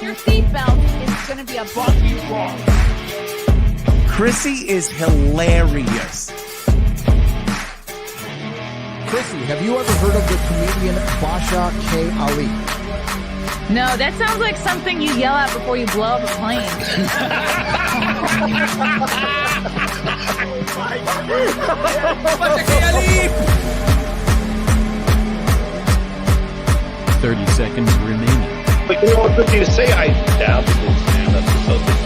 your seatbelt. It's going to be a bumpy ride. Chrissie is hilarious. Chrissie, have you ever heard of the comedian Basha K. Ali? No, that sounds like something you yell at before you blow up a plane. Basha K. Ali! 30 seconds remaining. But you know, it's good thing to say I dabbled in stand-up or something.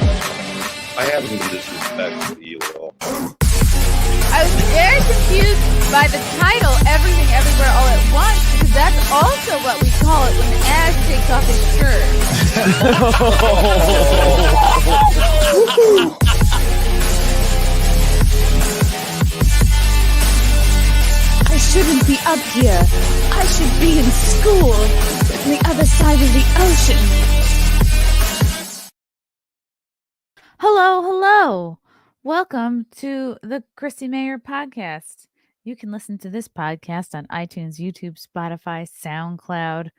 I haven't disrespected you at all. I was very confused by the title, Everything Everywhere All at Once, because that's also what we call it when Ash takes off his shirt. I shouldn't be up here. I should be in school on the other side of the ocean. Hello. Welcome to the Chrissie Mayr podcast. You can listen to this podcast on iTunes, YouTube, Spotify, SoundCloud,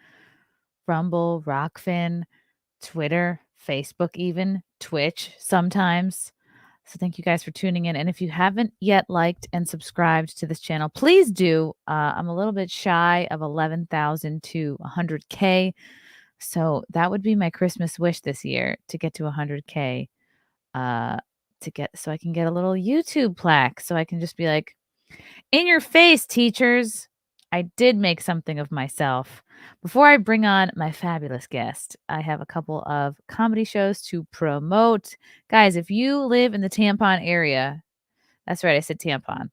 Rumble, Rockfin, Twitter, Facebook even, Twitch sometimes. So thank you guys for tuning in. And if you haven't yet liked and subscribed to this channel, please do. I'm a little bit shy of 11,000 to 100K. So that would be my Christmas wish this year, to get to 100K. So I can get a little YouTube plaque, so I can just be like, in your face, teachers. I did make something of myself. Before I bring on my fabulous guest, I have a couple of comedy shows to promote. Guys, if you live in the Tampon area, that's right, I said Tampon.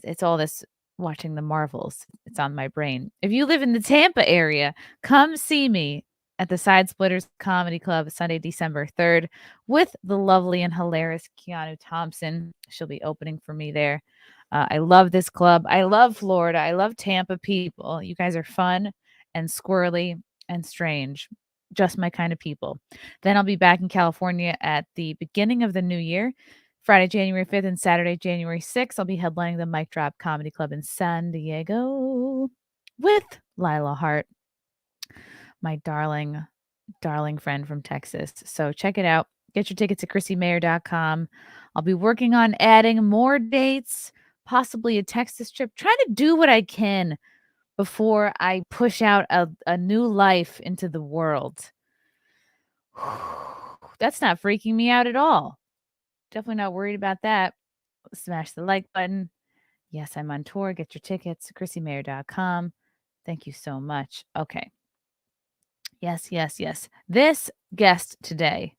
It's all this watching the Marvels. It's on my brain. If you live in the Tampa area, come see me at the Side Splitters Comedy Club Sunday, December 3rd with the lovely and hilarious Keanu Thompson. She'll be opening for me there. I love this club. I love Florida. I love Tampa people. You guys are fun and squirrely and strange. Just my kind of people. Then I'll be back in California at the beginning of the new year. Friday, January 5th and Saturday, January 6th. I'll be headlining the Mic Drop Comedy Club in San Diego with Lila Hart, my darling friend from Texas. So check it out. Get your tickets at ChrissieMayr.com. I'll be working on adding more dates, possibly a Texas trip, trying to do what I can before I push out a new life into the world. That's not freaking me out at all. Definitely not worried about that. Smash the like button. Yes, I'm on tour. Get your tickets, ChrissieMayr.com. Thank you so much. Okay. Yes. This guest today,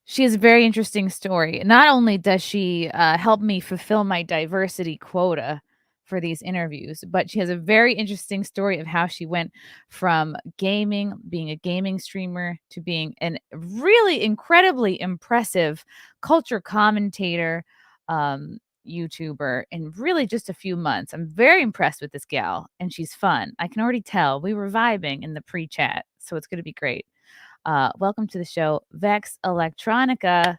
she has a very interesting story. Not only does she help me fulfill my diversity quota for these interviews, but she has a very interesting story of how she went from being a gaming streamer, to being a really incredibly impressive culture commentator, YouTuber in really just a few months. I'm very impressed with this gal, and she's fun. I can already tell. We were vibing in the pre-chat, so it's going to be great. Welcome to the show, Vex Electronica.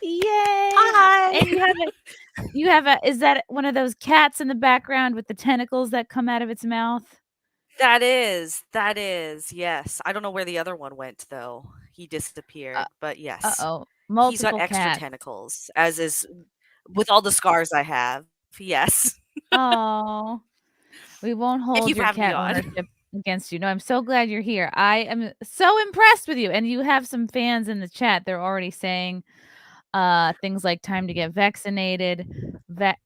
Yay! Hi. And you have a. Is that one of those cats in the background with the tentacles that come out of its mouth? That is. Yes. I don't know where the other one went though. He disappeared, but yes. Uh-oh. He's Multiple got extra cats. tentacles, as is with all the scars I have. Yes. Oh, we won't hold you for your having me cat on. ownership against you. No, I'm so glad you're here. I am so impressed with you. And you have some fans in the chat. They're already saying things like time to get vaccinated,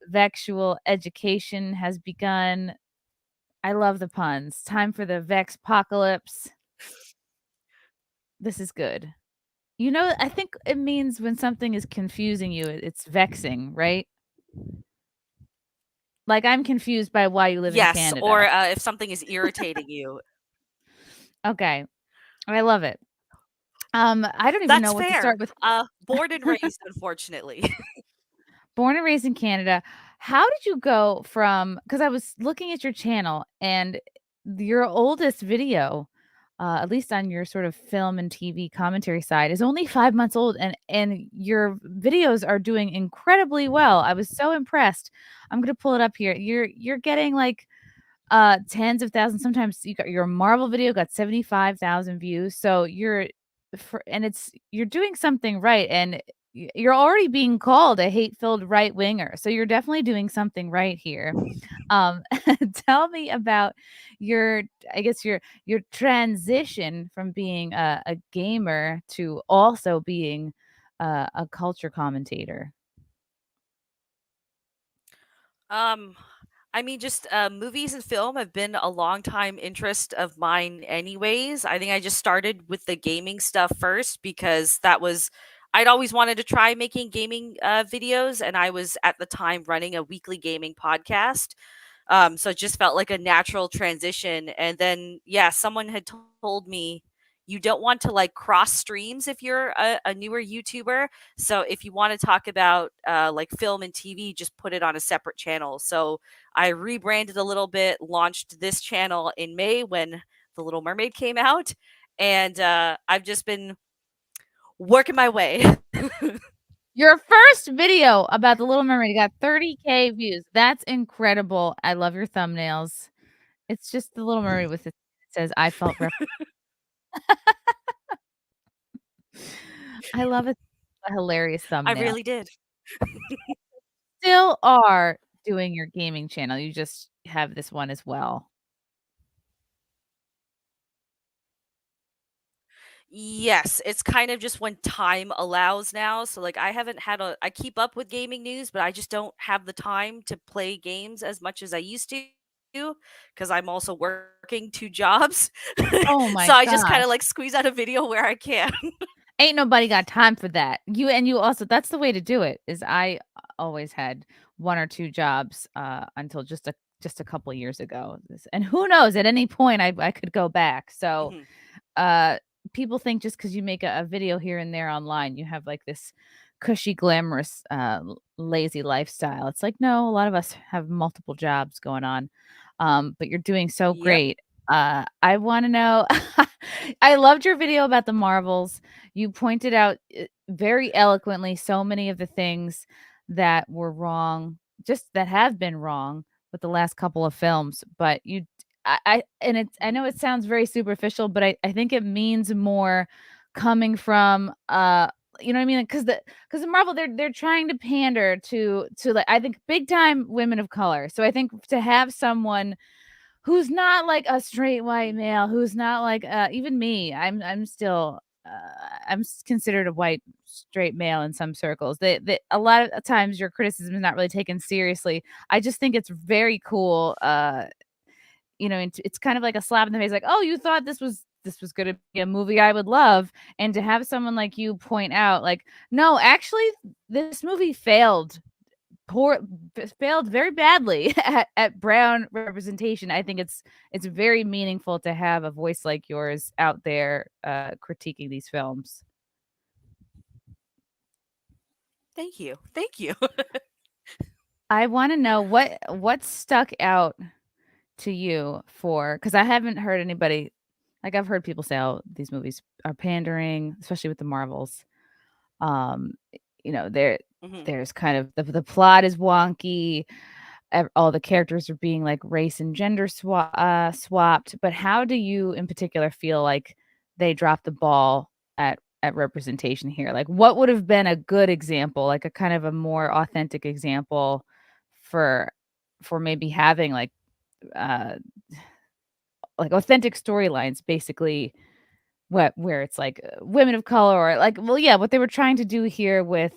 vexual education has begun. I love the puns. Time for the Vex apocalypse. This is good. You know, I think it means when something is confusing you, it's vexing, right? Like, I'm confused by why you live in Yes, Canada. or if something is irritating you. Okay. I love it. I don't even That's know what to fair. start with. Born and raised, unfortunately. Born and raised in Canada. How did you go from, because I was looking at your channel, and your oldest video, at least on your sort of film and TV commentary side, is only 5 months old, and your videos are doing incredibly well. I was so impressed. I'm gonna pull it up here. You're getting like tens of thousands. Sometimes you got your Marvel video got 75,000 views. So you're and it's you're doing something right, and you're already being called a hate-filled right winger, so you're definitely doing something right here. Um, tell me about your, I guess your transition from being a gamer to also being a culture commentator. Um, I mean, just movies and film have been a long time interest of mine, anyways. I think I just started with the gaming stuff first because I'd always wanted to try making gaming videos, and I was at the time running a weekly gaming podcast. So it just felt like a natural transition. And then, yeah, someone had told me you don't want to like cross streams if you're a newer YouTuber. So if you want to talk about like film and TV, just put it on a separate channel. So I rebranded a little bit, launched this channel in May when The Little Mermaid came out. And I've just been working my way. Your first video about The Little Mermaid got 30K views. That's incredible. I love your thumbnails. It's just The Little Mermaid with it says, "I felt rep." I love it. A hilarious I thumbnail. really did. Still are doing your gaming channel, you just have this one as well. Yes, it's kind of just when time allows now. So like I keep up with gaming news, but I just don't have the time to play games as much as I used to because I'm also working two jobs. Oh my So I just kind of gosh. like squeeze out a video where I can. Ain't nobody got time for that. You also that's the way to do it, is I always had 1 or 2 jobs, until just a couple years ago, and who knows, at any point, I could go back, so, Mhm. uh, people think just because you make a video here and there online, you have, like, this cushy, glamorous, lazy lifestyle. It's like, no, a lot of us have multiple jobs going on, but you're doing so Yep. great. I wanna know I loved your video about the Marvels. You pointed out, very eloquently so many of the things that were wrong, just that have been wrong with the last couple of films, but I know it sounds very superficial, but I think it means more coming from, you know what I mean? Because the Marvel, they're trying to pander to, like, I think, big time women of color. So I think to have someone who's not like a straight white male, who's not like, even me, I'm still, considered a white straight male in some circles. They a lot of times your criticism is not really taken seriously. I just think it's very cool, it's kind of like a slap in the face, like, "Oh, you thought this was gonna be a movie I would love," and to have someone like you point out, like, "No, actually, this movie poor failed very badly at brown representation." I think it's very meaningful to have a voice like yours out there, critiquing these films. Thank you. Thank you. I wanna know what stuck out to you for, because I haven't heard anybody, like, I've heard people say, "Oh, these movies are pandering," especially with the Marvels. Um, there Mhm. there's kind of the plot is wonky. All the characters are being like race and gender swapped. But how do you, in particular, feel like they dropped the ball at representation here? Like, what would have been a good example, like a kind of a more authentic example for maybe having uh like authentic storylines, basically, where it's like, women of color, or like, well, yeah, what they were trying to do here with,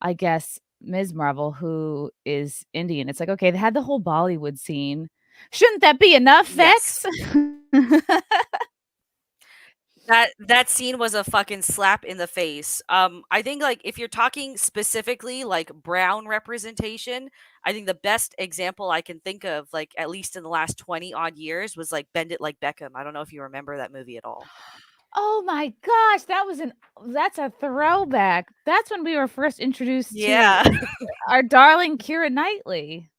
I guess, Ms. Marvel, who is Indian. It's like, okay, they had the whole Bollywood scene. Shouldn't that be enough, Yes. Vex? That scene was a fucking slap in the face. I think like if you're talking specifically like brown representation, I think the best example I can think of, like at least in the last 20 odd years, was like Bend It Like Beckham. I don't know if you remember that movie at all. Oh my gosh, that's a throwback. That's when we were first introduced to Yeah. our darling Keira Knightley.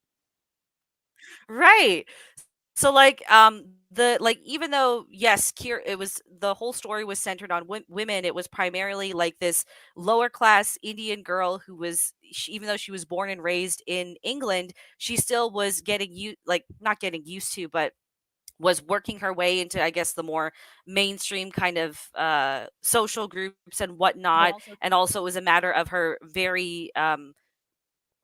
Right. So like the like even though yes, it was the whole story was centered on women, it was primarily like this lower class Indian girl who even though she was born and raised in England, she still was getting you like not getting used to, but was working her way into, I guess, the more mainstream kind of social groups and But whatnot. also, And also, it was a matter of her very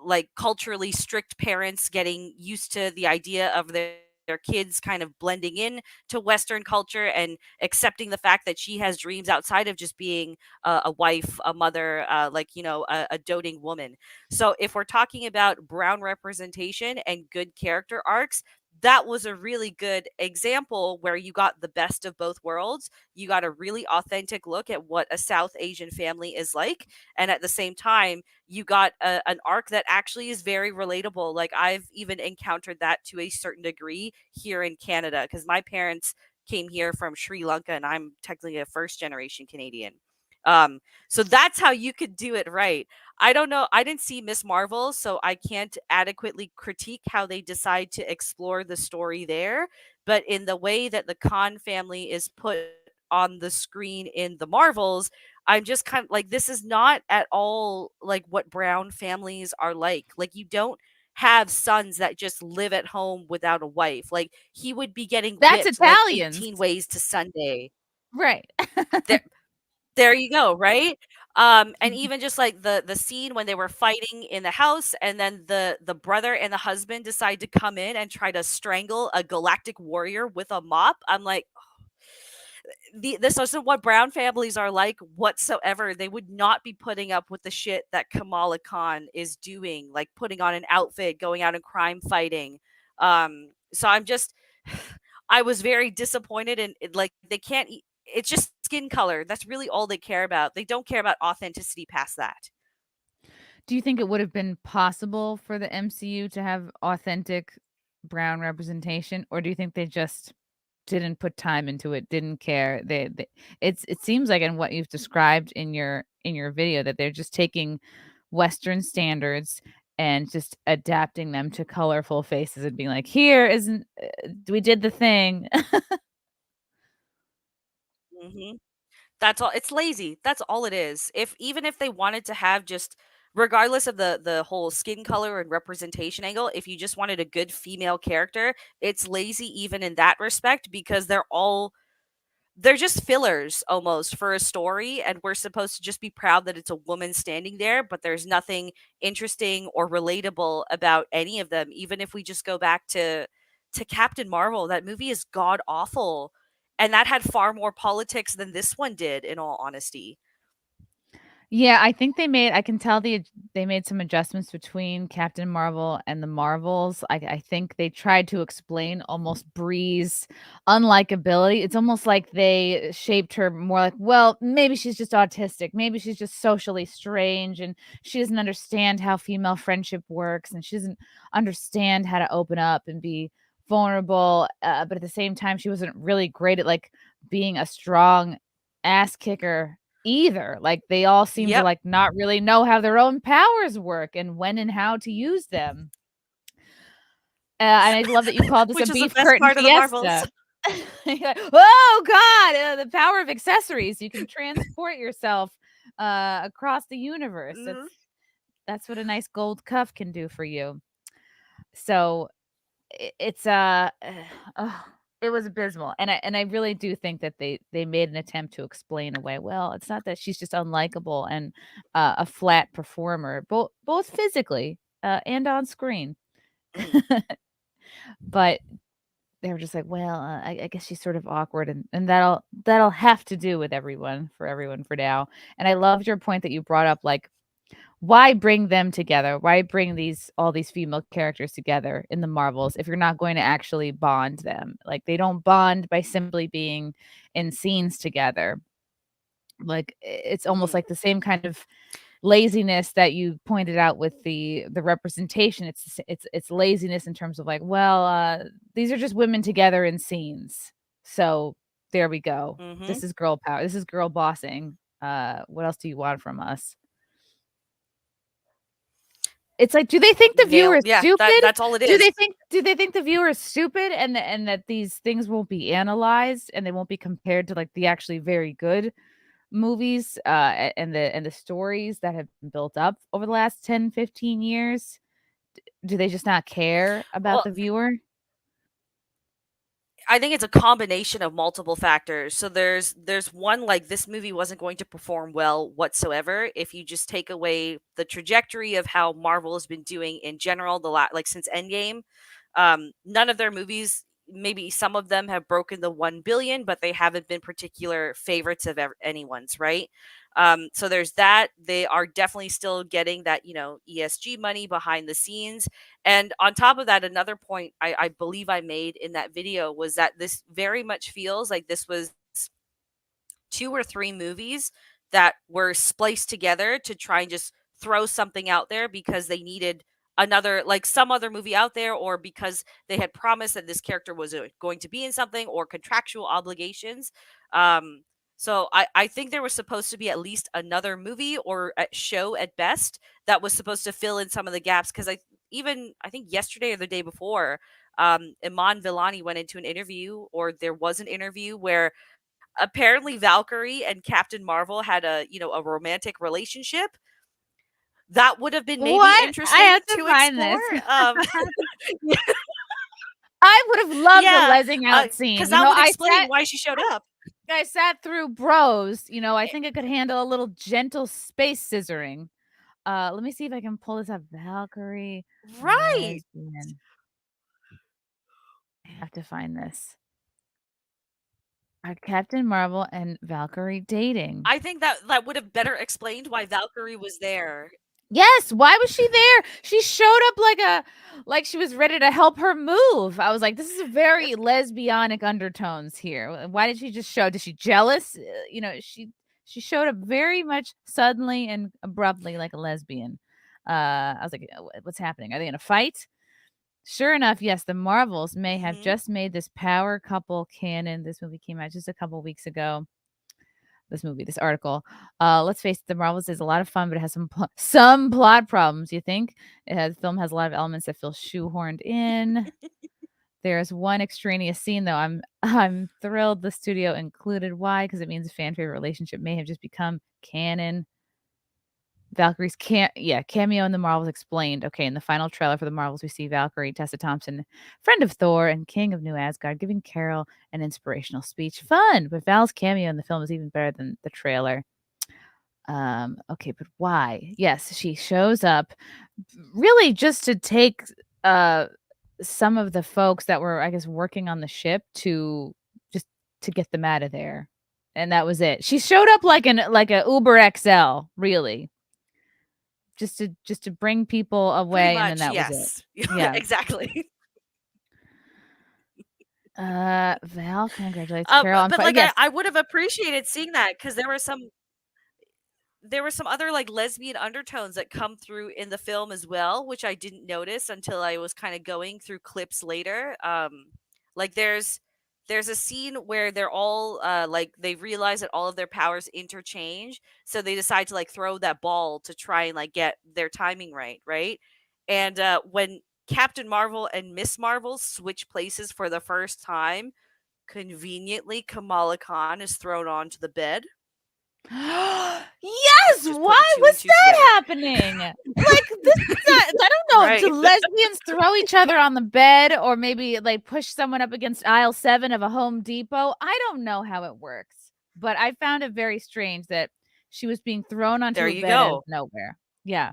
like culturally strict parents getting used to the idea of their kids kind of blending in to Western culture and accepting the fact that she has dreams outside of just being a wife, a mother, like, a doting woman. So if we're talking about brown representation and good character arcs, that was a really good example where you got the best of both worlds. You got a really authentic look at what a South Asian family is like. And at the same time, you got an arc that actually is very relatable. Like, I've even encountered that to a certain degree here in Canada because my parents came here from Sri Lanka and I'm technically a first generation Canadian. So that's how you could do it right. I don't know. I didn't see Miss Marvel, so I can't adequately critique how they decide to explore the story there. But in the way that the Khan family is put on the screen in the Marvels, I'm just kind of like, this is not at all like what brown families are like. Like, you don't have sons that just live at home without a wife. Like, he would be getting that's whipped like Italians. 18 ways to Sunday. Right. There there you go, right? And even just like the scene when they were fighting in the house, and then the brother and the husband decide to come in and try to strangle a galactic warrior with a mop. I'm like, this isn't what brown families are like whatsoever. They would not be putting up with the shit that Kamala Khan is doing, like putting on an outfit, going out and crime fighting. So I'm just, I was very disappointed, and like, they can't. It's just skin color. That's really all they care about. They don't care about authenticity past that. Do you think it would have been possible for the MCU to have authentic brown representation, or do you think they just didn't put time into it, didn't care? It seems like in what you've described in your video that they're just taking Western standards and just adapting them to colorful faces and being like, "Here isn't we did the thing." Hmm. That's all. It's lazy. That's all it is. If even if they wanted to have just, regardless of the whole skin color and representation angle, if you just wanted a good female character, it's lazy even in that respect because they're just fillers almost for a story, and we're supposed to just be proud that it's a woman standing there, but there's nothing interesting or relatable about any of them. Even if we just go back to Captain Marvel, that movie is god awful, and that had far more politics than this one did, in all honesty. Yeah, I think I can tell they made some adjustments between Captain Marvel and the Marvels. I think they tried to explain almost Bree's unlikability. It's almost like they shaped her more like, well, maybe she's just autistic. Maybe she's just socially strange and she doesn't understand how female friendship works and she doesn't understand how to open up and be vulnerable. But at the same time, she wasn't really great at like being a strong ass kicker either. Like, they all seem to, Yep. like, not really know how their own powers work and when and how to use them. And I love that you called this a Which is the beef best curtain part of the Marvels. fiesta. You're like, "Oh god, the power of accessories. You can transport yourself, across the universe." Mhm. That's what a nice gold cuff can do for you. So it's it was abysmal, and I really do think that they made an attempt to explain away, well, it's not that she's just unlikable and a flat performer, both physically and on screen. Mm. But they were just like, well, I guess she's sort of awkward, and that'll have to do with everyone for now. And I loved your point that you brought up, like, why bring them together? Why bring all these female characters together in the Marvels if you're not going to actually bond them? Like, they don't bond by simply being in scenes together. Like, it's almost Mhm. like the same kind of laziness that you pointed out with the representation. It's laziness in terms of like, well, these are just women together in scenes. So there we go. Mhm. This is girl power. This is girl bossing. What else do you want from us? It's like, do they think the viewer is Yeah, stupid? that's all it is. Do they think the viewer is stupid and that these things won't be analyzed and they won't be compared to, like, the actually very good movies, and the stories that have been built up over the last 10, 15 years? Do they just not care about Well, the viewer? I think it's a combination of multiple factors. So there's one, like, this movie wasn't going to perform well whatsoever if you just take away the trajectory of how Marvel has been doing in general like since Endgame. None of their movies, maybe some of them have broken the 1 billion, but they haven't been particular favorites of anyone's, right? So there's that. They are definitely still getting that, ESG money behind the scenes. And on top of that, another point I believe I made in that video was that this very much feels like this was 2 or 3 movies that were spliced together to try and just throw something out there because they needed another, like, some other movie out there, or because they had promised that this character was going to be in something, or contractual obligations. So I think there was supposed to be at least another movie or a show at best that was supposed to fill in some of the gaps, because I think yesterday or the day before, Iman Vellani went into an interview, or there was an interview where apparently Valkyrie and Captain Marvel had a romantic relationship. That would have been maybe What? I interesting have to to find explore. this. Yeah, I would have loved the yeah, lezzing out scene. because that would explain why she showed up. I sat through Bros. I think it could handle a little gentle space scissoring. Let me see if I can pull this up. Valkyrie Right. lesbian. I have to find this. Are Captain Marvel and Valkyrie dating? I think that would have better explained why Valkyrie was there. Yes, why was she there? She showed up like she was ready to help her move. I was like, this is very lesbianic undertones here. Why did she just show? Is she jealous? She showed up very much suddenly and abruptly like a lesbian. I was like, what's happening? Are they in a fight? Sure enough, yes, the Marvels may have just made this power couple canon. This movie came out just a couple weeks ago. This article. Let's face it, the Marvels is a lot of fun, but it has some plot problems. You think the film has a lot of elements that feel shoehorned in. There's one extraneous scene though. I'm thrilled the studio included. Why? Because it means a fan favorite relationship may have just become canon. Valkyrie's cameo in the Marvels explained. Okay, in the final trailer for the Marvels, we see Valkyrie, Tessa Thompson, friend of Thor and King of New Asgard, giving Carol an inspirational speech. Fun, but Val's cameo in the film is even better than the trailer. Okay, but why? Yes, she shows up really just to take some of the folks that were, I guess, working on the ship to get them out of there, and that was it. She showed up like a Uber XL, really. Just to bring people away, and then that was it. Yeah. Exactly. Val congratulates Carol. But like, I would have appreciated seeing that, because there were some other, like, lesbian undertones that come through in the film as well, which I didn't notice until I was kind of going through clips later. Like, there's a scene where they're all like, they realize that all of their powers interchange, so they decide to, like, throw that ball to try and, like, get their timing right. And when Captain Marvel and Miss Marvel switch places for the first time, conveniently Kamala Khan is thrown onto the bed. Yes, Just why putting 2 was and 2 that together. happening? Like, this is not, I don't know. Right. Do lesbians throw each other on the bed, or maybe like push someone up against aisle 7 of a Home Depot? I don't know how it works, but I found it very strange that she was being thrown onto There a you bed out go. of nowhere. Yeah.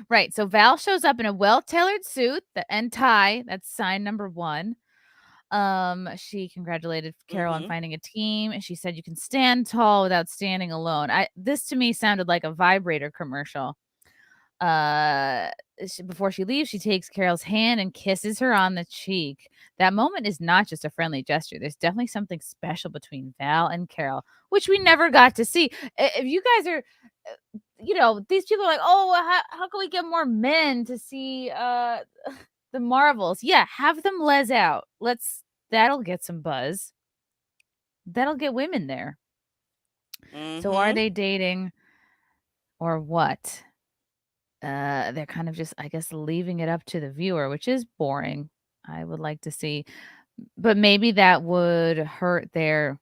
Right. So Val shows up in a well-tailored suit and tie. That's sign number 1. She congratulated Carol on finding a team, and she said you can stand tall without standing alone. This to me sounded like a vibrator commercial. Before she leaves, she takes Carol's hand and kisses her on the cheek. That moment is not just a friendly gesture. There's definitely something special between Val and Carol, which we never got to see. If you guys are these people are like, oh, how can we get more men to see the Marvels? Yeah, have them les out. That'll get some buzz. That'll get women there. So are they dating or what? They're kind of just, I guess, leaving it up to the viewer, which is boring. I would like to see, but maybe that would hurt their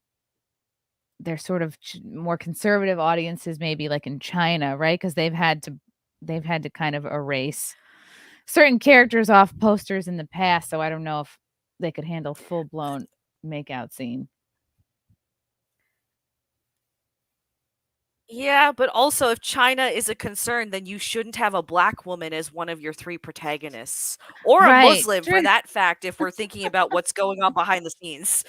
sort of more conservative audiences, maybe like in China, right? Because they've had to kind of erase certain characters off posters in the past. So I don't know if they could handle full-blown makeout scene. Yeah, but also if China is a concern, then you shouldn't have a black woman as one of your 3 protagonists, or a Right, Muslim true. for that fact if we're thinking about what's going on behind the scenes.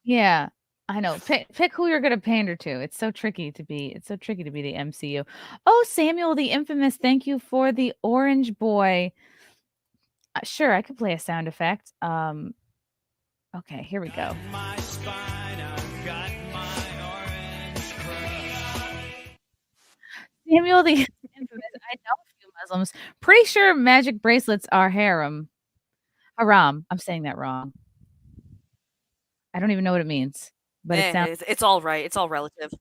Yeah, I know. Pick who you're gonna pander to. It's so tricky to be the MCU. Oh, Samuel the Infamous, thank you for the orange boy. Sure, I could play a sound effect. Okay, here we go. Samuel the Infamous. I know a few Muslims. Pretty sure magic bracelets are haram. Haram. I'm saying that wrong. I don't even know what it means, but it sounds It's all right. It's all relative.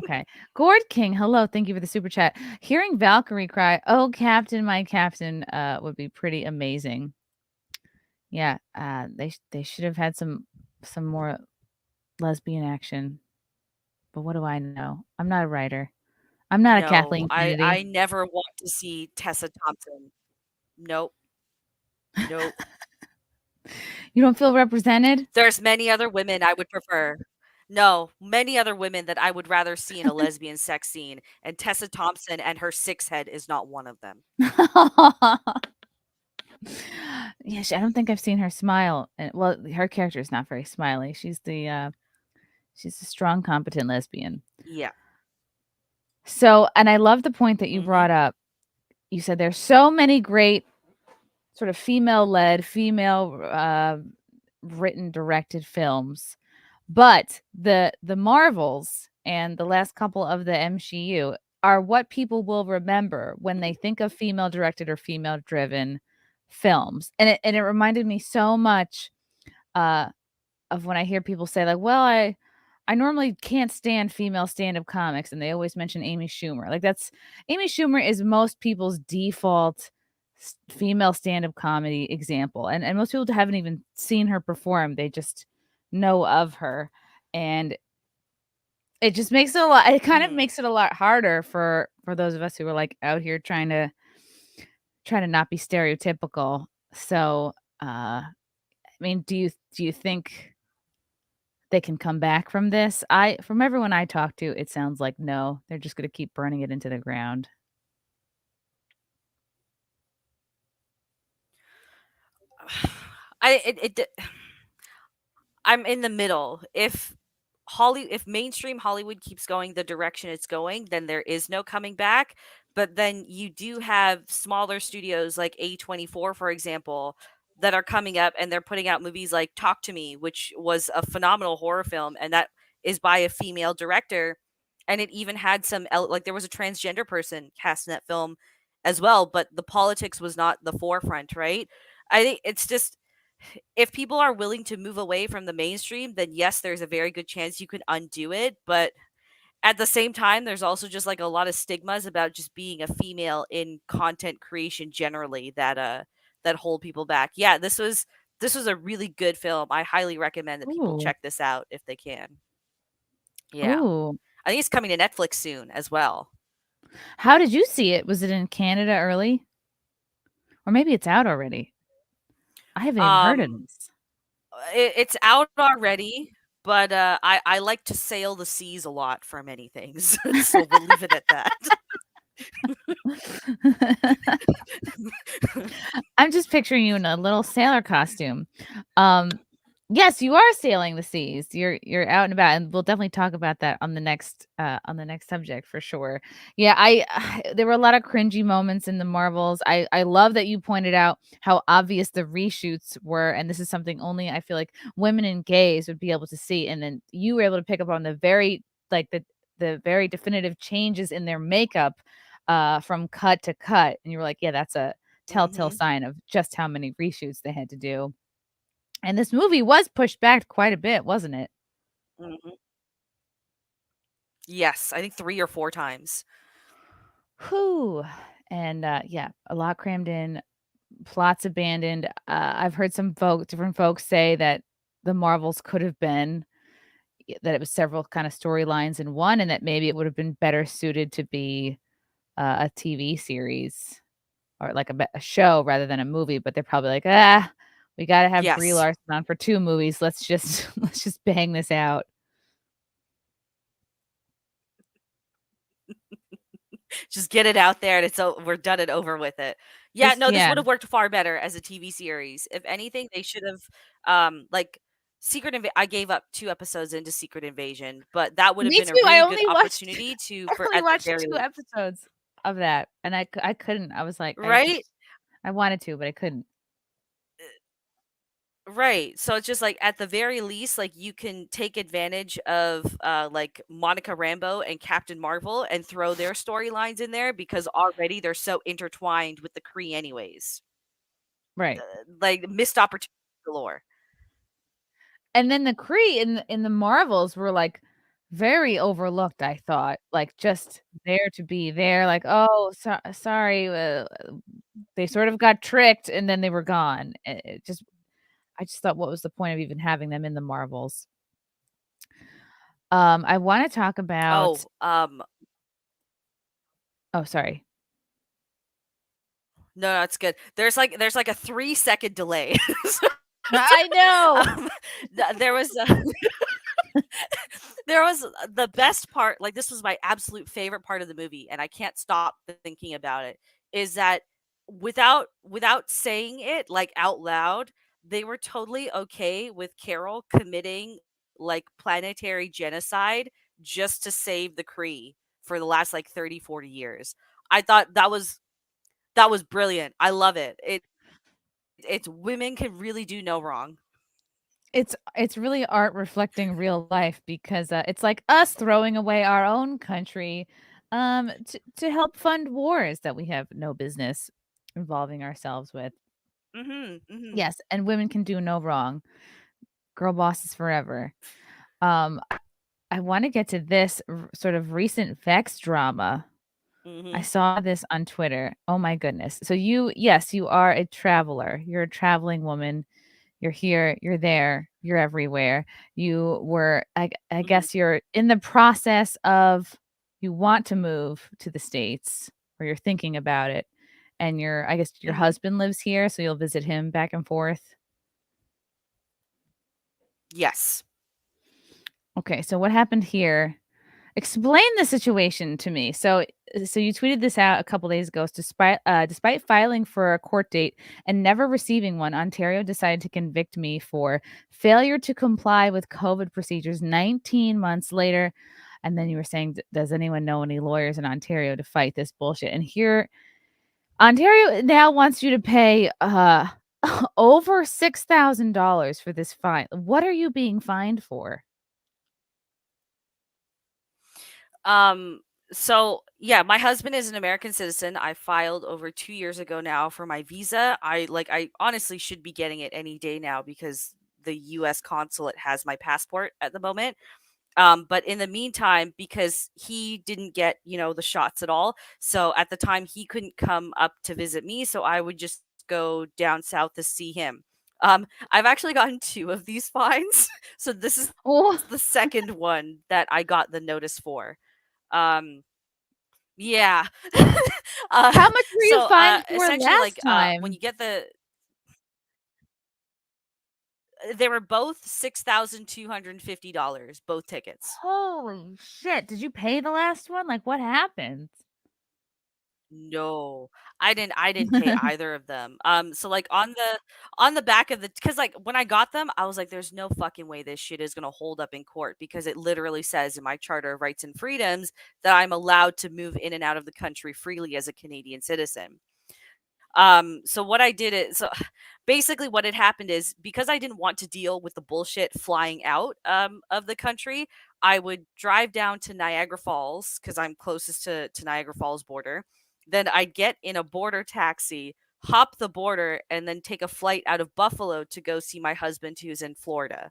okay. Gord King, hello. Thank you for the super chat. Hearing Valkyrie cry, "Oh, Captain, my Captain," would be pretty amazing. Yeah, they should have had some more lesbian action. But what do I know? I'm not a writer. I'm not a No, Kathleen I Kennedy. never want to see Tessa Thompson. Nope. Nope. You don't feel represented? There's many other women I would prefer. No, many other women that I would rather see in a lesbian sex scene, and Tessa Thompson and her 6 head is not one of them. Yeah, I don't think I've seen her smile. Well, her character is not very smiley. She's a strong, competent lesbian. Yeah. So, and I love the point that you Mhm. brought up. You said there's so many great sort of female-led, written, directed films, but the Marvels and the last couple of the MCU are what people will remember when they think of female-directed or female-driven films, and it reminded me so much, uh, of when I hear people say like, "Well, I normally can't stand female stand-up comics," and they always mention Amy Schumer. Like Amy Schumer is most people's default female stand-up comedy example, and most people haven't even seen her perform. They just know of her, and it just makes it a lot. It kind of Mhm. makes it a lot harder for those of us who are like out here trying to not be stereotypical. So, I mean, do you think they can come back from this? From everyone I talk to, it sounds like no. They're just gonna keep burning it into the ground. I it, it d- I'm in the middle. If mainstream Hollywood keeps going the direction it's going, then there is no coming back. But then you do have smaller studios like A24, for example, that are coming up and they're putting out movies like Talk to Me, which was a phenomenal horror film, and that is by a female director. And it even had like there was a transgender person cast in that film as well, but the politics was not the forefront, right? I think it's just if people are willing to move away from the mainstream, then yes, there's a very good chance you can undo it. But at the same time, there's also just like a lot of stigmas about just being a female in content creation generally that hold people back. Yeah, this was a really good film. I highly recommend that people Ooh. check this out if they can. Yeah. Ooh. I think it's coming to Netflix soon as well. How did you see it? Was it in Canada early? Or maybe it's out already. I haven't even heard of Um this. it's out already, but I like to sail the seas a lot for many things. So we'll leave it at that. I'm just picturing you in a little sailor costume. Yes, you are sailing the seas. You're out and about, and we'll definitely talk about that on the next subject for sure. Yeah, there were a lot of cringy moments in the Marvels. I love that you pointed out how obvious the reshoots were, and this is something only I feel like women and gays would be able to see. And then you were able to pick up on the very like the very definitive changes in their makeup from cut to cut, and you were like, yeah, that's a telltale Mhm. sign of just how many reshoots they had to do. And this movie was pushed back quite a bit, wasn't it? Mhm. Yes, I think 3 or 4 times. Whew. And yeah, a lot crammed in, plots abandoned. I've heard different folks say that the Marvels could have been that it was several kind of storylines in one, and that maybe it would have been better suited to be a TV series. or like a show rather than a movie, but they're probably like, "Ah, we gotta have Brie Yes. Larson on for 2 movies. Let's just let's just bang this out." Just get it out there and we're done and over with it. Yeah, Just no, this yeah. would have worked far better as a TV series. If anything, they should have like I gave up 2 episodes into Secret Invasion, but that would have Me been a too, I really good only watched opportunity to I for only at the watched very 2 least. episodes of that, and I couldn't. I was like, Right? I wanted to, but I couldn't. Right. So it's just like at the very least, like you can take advantage of like Monica Rambeau and Captain Marvel and throw their storylines in there because already they're so intertwined with the Kree anyways. Right. Like missed opportunity galore. And then the Kree in the Marvels were, like, very overlooked, I thought, like, just there to be there, like, "Oh, sorry, they sort of got tricked, and then they were gone." It just I just thought, what was the point of even having them in the Marvels? I wanna talk about Oh, oh, sorry. no, it's good. There's like a 3-second delay. So, I know! um, there was there was the best part, like this was my absolute favorite part of the movie, and I can't stop thinking about it, is that without saying it like out loud, they were totally okay with Carol committing like planetary genocide just to save the Kree for the last like 30, 40 years. I thought that was brilliant. I love it. It's women can really do no wrong. It's really art reflecting real life because, it's like us throwing away our own country, to help fund wars that we have no business involving ourselves with. Mhm. Mhm. Yes, and women can do no wrong. Girl bosses forever. Um, I wanna get to this sort of recent Vex drama. I Mhm. saw this on Twitter. Oh my goodness. So yes, you are a traveler. You're a traveling woman. You're here, you're there, you're everywhere. You were I Mhm. guess you're in the process of you want to move to the States, or you're thinking about it, and I guess your Mhm. husband lives here, so you'll visit him back and forth? Yes. Okay, so what happened here? Explain the situation to me. So you tweeted this out a couple days ago. Despite filing for a court date and never receiving one, Ontario decided to convict me for failure to comply with COVID procedures 19 months later. And then you were saying, does anyone know any lawyers in Ontario to fight this bullshit? And here, Ontario now wants you to pay over $6,000 for this fine. What are you being fined for? Um, so yeah, my husband is an American citizen. I filed over 2 years ago now for my visa. I honestly should be getting it any day now because the US consulate has my passport at the moment. But in the meantime, because he didn't get, the shots at all, so at the time he couldn't come up to visit me, so I would just go down south to see him. I've actually gotten 2 of these fines. So this is Oh, the second one that I got the notice for. Um, yeah. uh, how much were you so fined for essentially, like last when time? you get they were both $6,250, both tickets. Holy shit, did you pay the last one? Like, what happened? No, I didn't pay either of them. So like on the back of because like when I got them, I was like, there's no fucking way this shit is gonna hold up in court because it literally says in my Charter of Rights and Freedoms that I'm allowed to move in and out of the country freely as a Canadian citizen. So what I did is basically what had happened is because I didn't want to deal with the bullshit flying out of the country, I would drive down to Niagara Falls because I'm closest to Niagara Falls border. Then I'd get in a border taxi, hop the border, and then take a flight out of Buffalo to go see my husband who's in Florida.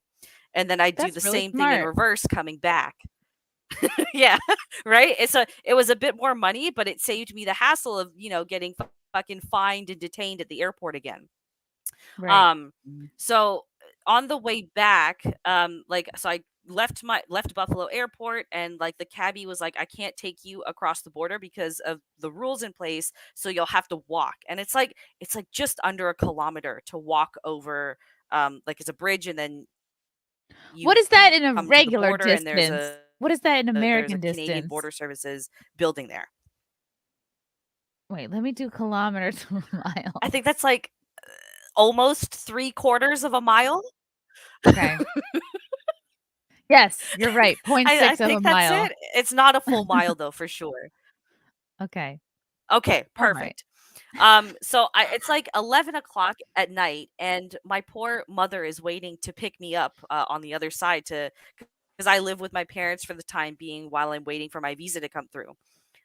And then I'd do That's the really same thing in smart. reverse coming back. Yeah, right? It was a bit more money, but it saved me the hassle of, getting fucking fined and detained at the airport again. Right. Um Mm. so on the way back, like, so I left Buffalo Airport, and like the cabbie was like, I can't take you across the border because of the rules in place, so you'll have to walk. And it's like just under a kilometer to walk over, like it's a bridge, and then What you is that in a come to the regular border, and there's distance? What is that in there's a American Canadian distance? Border Services building there. Wait, let me do kilometers to I miles. think that's like almost 3/4 of a mile. Okay. Yes, you're right. Point I 6 of a think that's mile. it. It's not a full mile though, for sure. Okay. Okay, Alright. perfect. So it's like 11 o'clock at night, and my poor mother is waiting to pick me up on the other side to, because I live with my parents for the time being while I'm waiting for my visa to come through.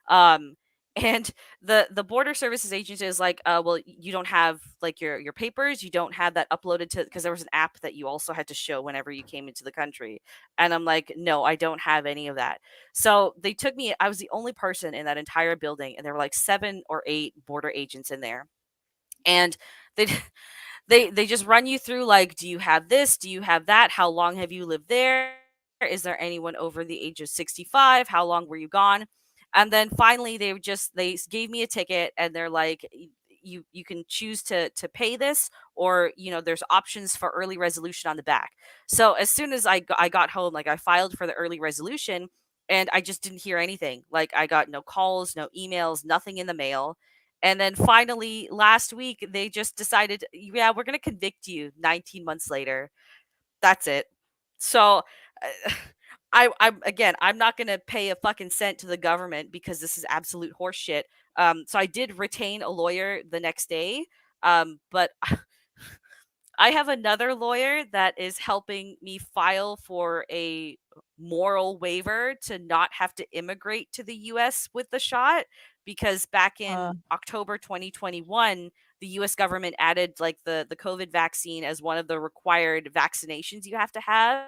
Um, and the border services agent is like, well, you don't have like your papers, you don't have that uploaded to, because there was an app that you also had to show whenever you came into the country. And I'm like, no, I don't have any of that. So they took me. I was the only person in that entire building, and there were like 7 or 8 border agents in there, and they they just run you through, like, do you have this, do you have that, how long have you lived there, is there anyone over the age of 65, how long were you gone. And then finally gave me a ticket, and they're like, you can choose to pay this, or there's options for early resolution on the back. So as soon as I got home, like I filed for the early resolution, and I just didn't hear anything. Like I got no calls, no emails, nothing in the mail. And then finally last week they just decided, yeah, we're going to convict you 19 months later. That's it. So uh, I'm not going to pay a fucking cent to the government because this is absolute horseshit. So I did retain a lawyer the next day. But I have another lawyer that is helping me file for a moral waiver to not have to immigrate to the US with the shot, because back Uh, in October 2021, the US government added like the COVID vaccine as one of the required vaccinations you have to have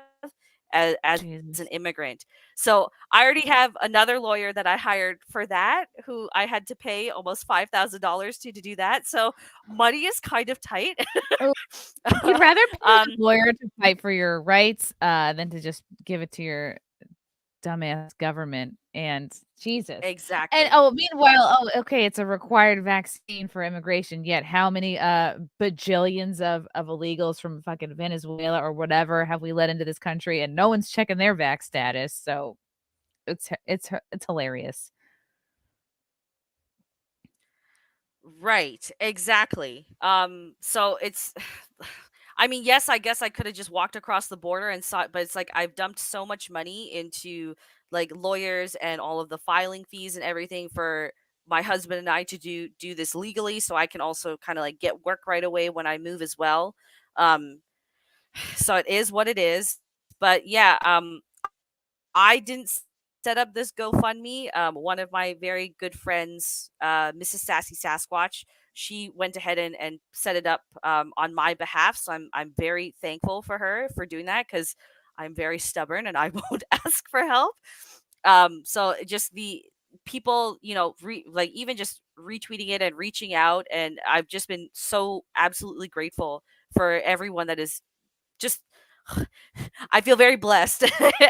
as an Jesus. immigrant. So I already have another lawyer that I hired for that, who I had to pay almost $5,000 to do that. So money is kind of tight. Oh, you'd rather pay a um, lawyer to fight for your rights, than to just give it to your dumbass government, and Jesus. And, exactly. oh, meanwhile, oh, okay, it's a required vaccine for immigration, yet how many, bajillions of illegals from fucking Venezuela or whatever have we let into this country, and no one's checking their vax status, so it's hilarious. Right, exactly. So it's I mean, yes, I guess I could have just walked across the border and saw it, but it's like I've dumped so much money into like lawyers and all of the filing fees and everything for my husband and I to do this legally, so I can also kind of like get work right away when I move as well. Um so it is what it is. But yeah, I didn't set up this GoFundMe. One of my very good friends, Mrs. Sassy Sasquatch, she went ahead and set it up on my behalf. So I'm very thankful for her for doing that, because I'm very stubborn and I won't ask for help. So just the people, like even just retweeting it and reaching out, and I've just been so absolutely grateful for everyone that is just I feel very blessed,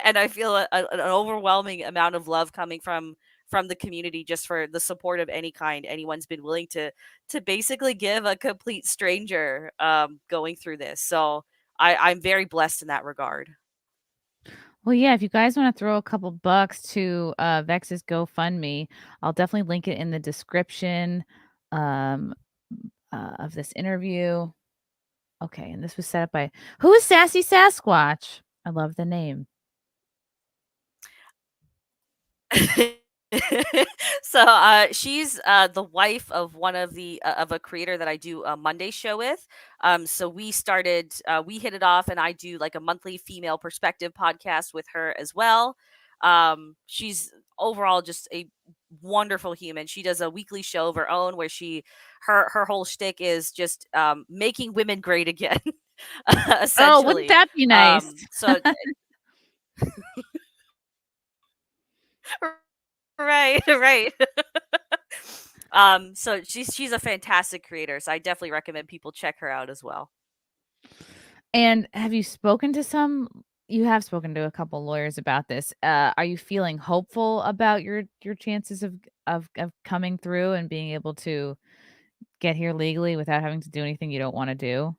and I feel an overwhelming amount of love coming from the community, just for the support of any kind anyone's been willing to basically give a complete stranger going through this. So I'm very blessed in that regard. Well, yeah, if you guys wanna throw a couple bucks to, Vex's GoFundMe, I'll definitely link it in the description, um, of this interview. Okay, and this was set up by who is Sassy Sasquatch? I love the name. So she's the wife of one of the of a creator that I do a Monday show with. So we hit it off, and I do like a monthly female perspective podcast with her as well. She's overall just a wonderful human. She does a weekly show of her own where her whole shtick is just making women great again. Oh, wouldn't Essentially. that be nice? So right, right. So she's a fantastic creator, so I definitely recommend people check her out as well. And have you spoken to some you have spoken to a couple lawyers about this. Are you feeling hopeful about your chances of coming through and being able to get here legally without having to do anything you don't wanna do?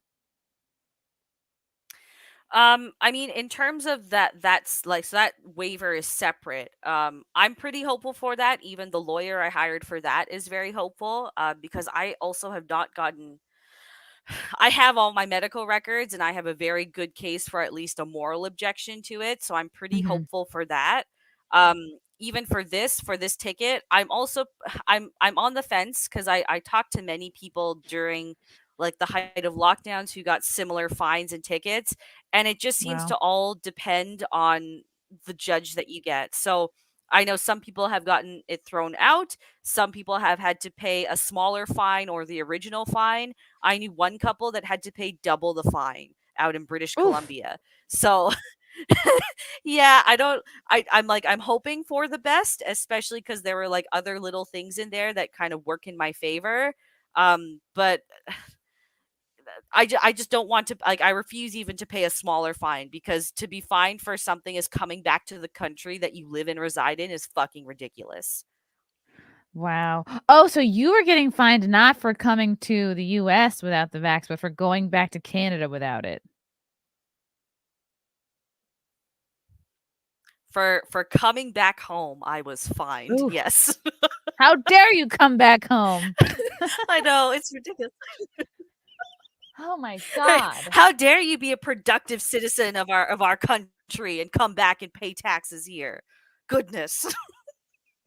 I mean, in terms of that's like so that waiver is separate. I'm pretty hopeful for that. Even the lawyer I hired for that is very hopeful. Because I also have not gotten I have all my medical records and I have a very good case for at least a moral objection to it. So I'm pretty Mhm. hopeful for that. Even for this ticket, I'm also I'm on the fence because I talked to many people during like the height of lockdowns who got similar fines and tickets, and it just seems Wow. to all depend on the judge that you get. So I know some people have gotten it thrown out. Some people have had to pay a smaller fine or the original fine. I knew one couple that had to pay double the fine out in British Oof. Columbia. So yeah, I don't I'm like I'm hoping for the best, especially cuz there were like other little things in there that kind of work in my favor. But I just don't want to like I refuse even to pay a smaller fine because to be fined for something as coming back to the country that you live and reside in is fucking ridiculous. Wow. Oh, so you were getting fined not for coming to the US without the vax, but for going back to Canada without it. For coming back home, I was fined. Oof. Yes. How dare you come back home? I know, it's ridiculous. Oh my Right. god. How dare you be a productive citizen of our country and come back and pay taxes here? Goodness.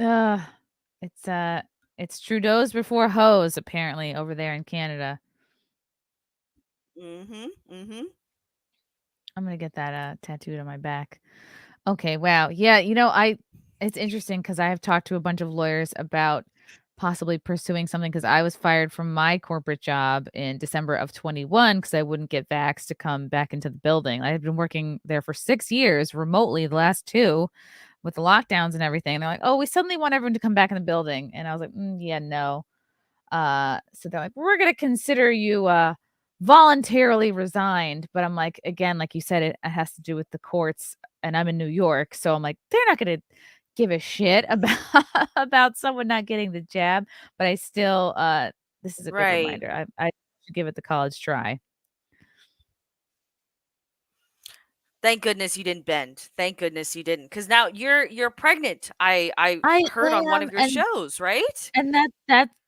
Ugh. It's, uh, it's Trudeau's before hoes apparently over there in Canada. Mhm. Mhm. I'm gonna get that, tattooed on my back. Okay, wow. Yeah, it's interesting because I have talked to a bunch of lawyers about possibly pursuing something because I was fired from my corporate job in December of 21 because I wouldn't get vax to come back into the building. I had been working there for 6 years remotely, the last 2 with the lockdowns and everything. They're like, "Oh, we suddenly want everyone to come back in the building." And I was like, yeah, no." So they're like, "We're gonna consider you, voluntarily resigned." But I'm like, again, like you said, it has to do with the courts, and I'm in New York, so I'm like, they're not gonna give a shit about about someone not getting the jab, but I still, this is a good Right. reminder. I should give it the college try. Thank goodness you didn't bend. Thank goodness you didn't, because now you're pregnant. I I heard on one am, of your shows, right? and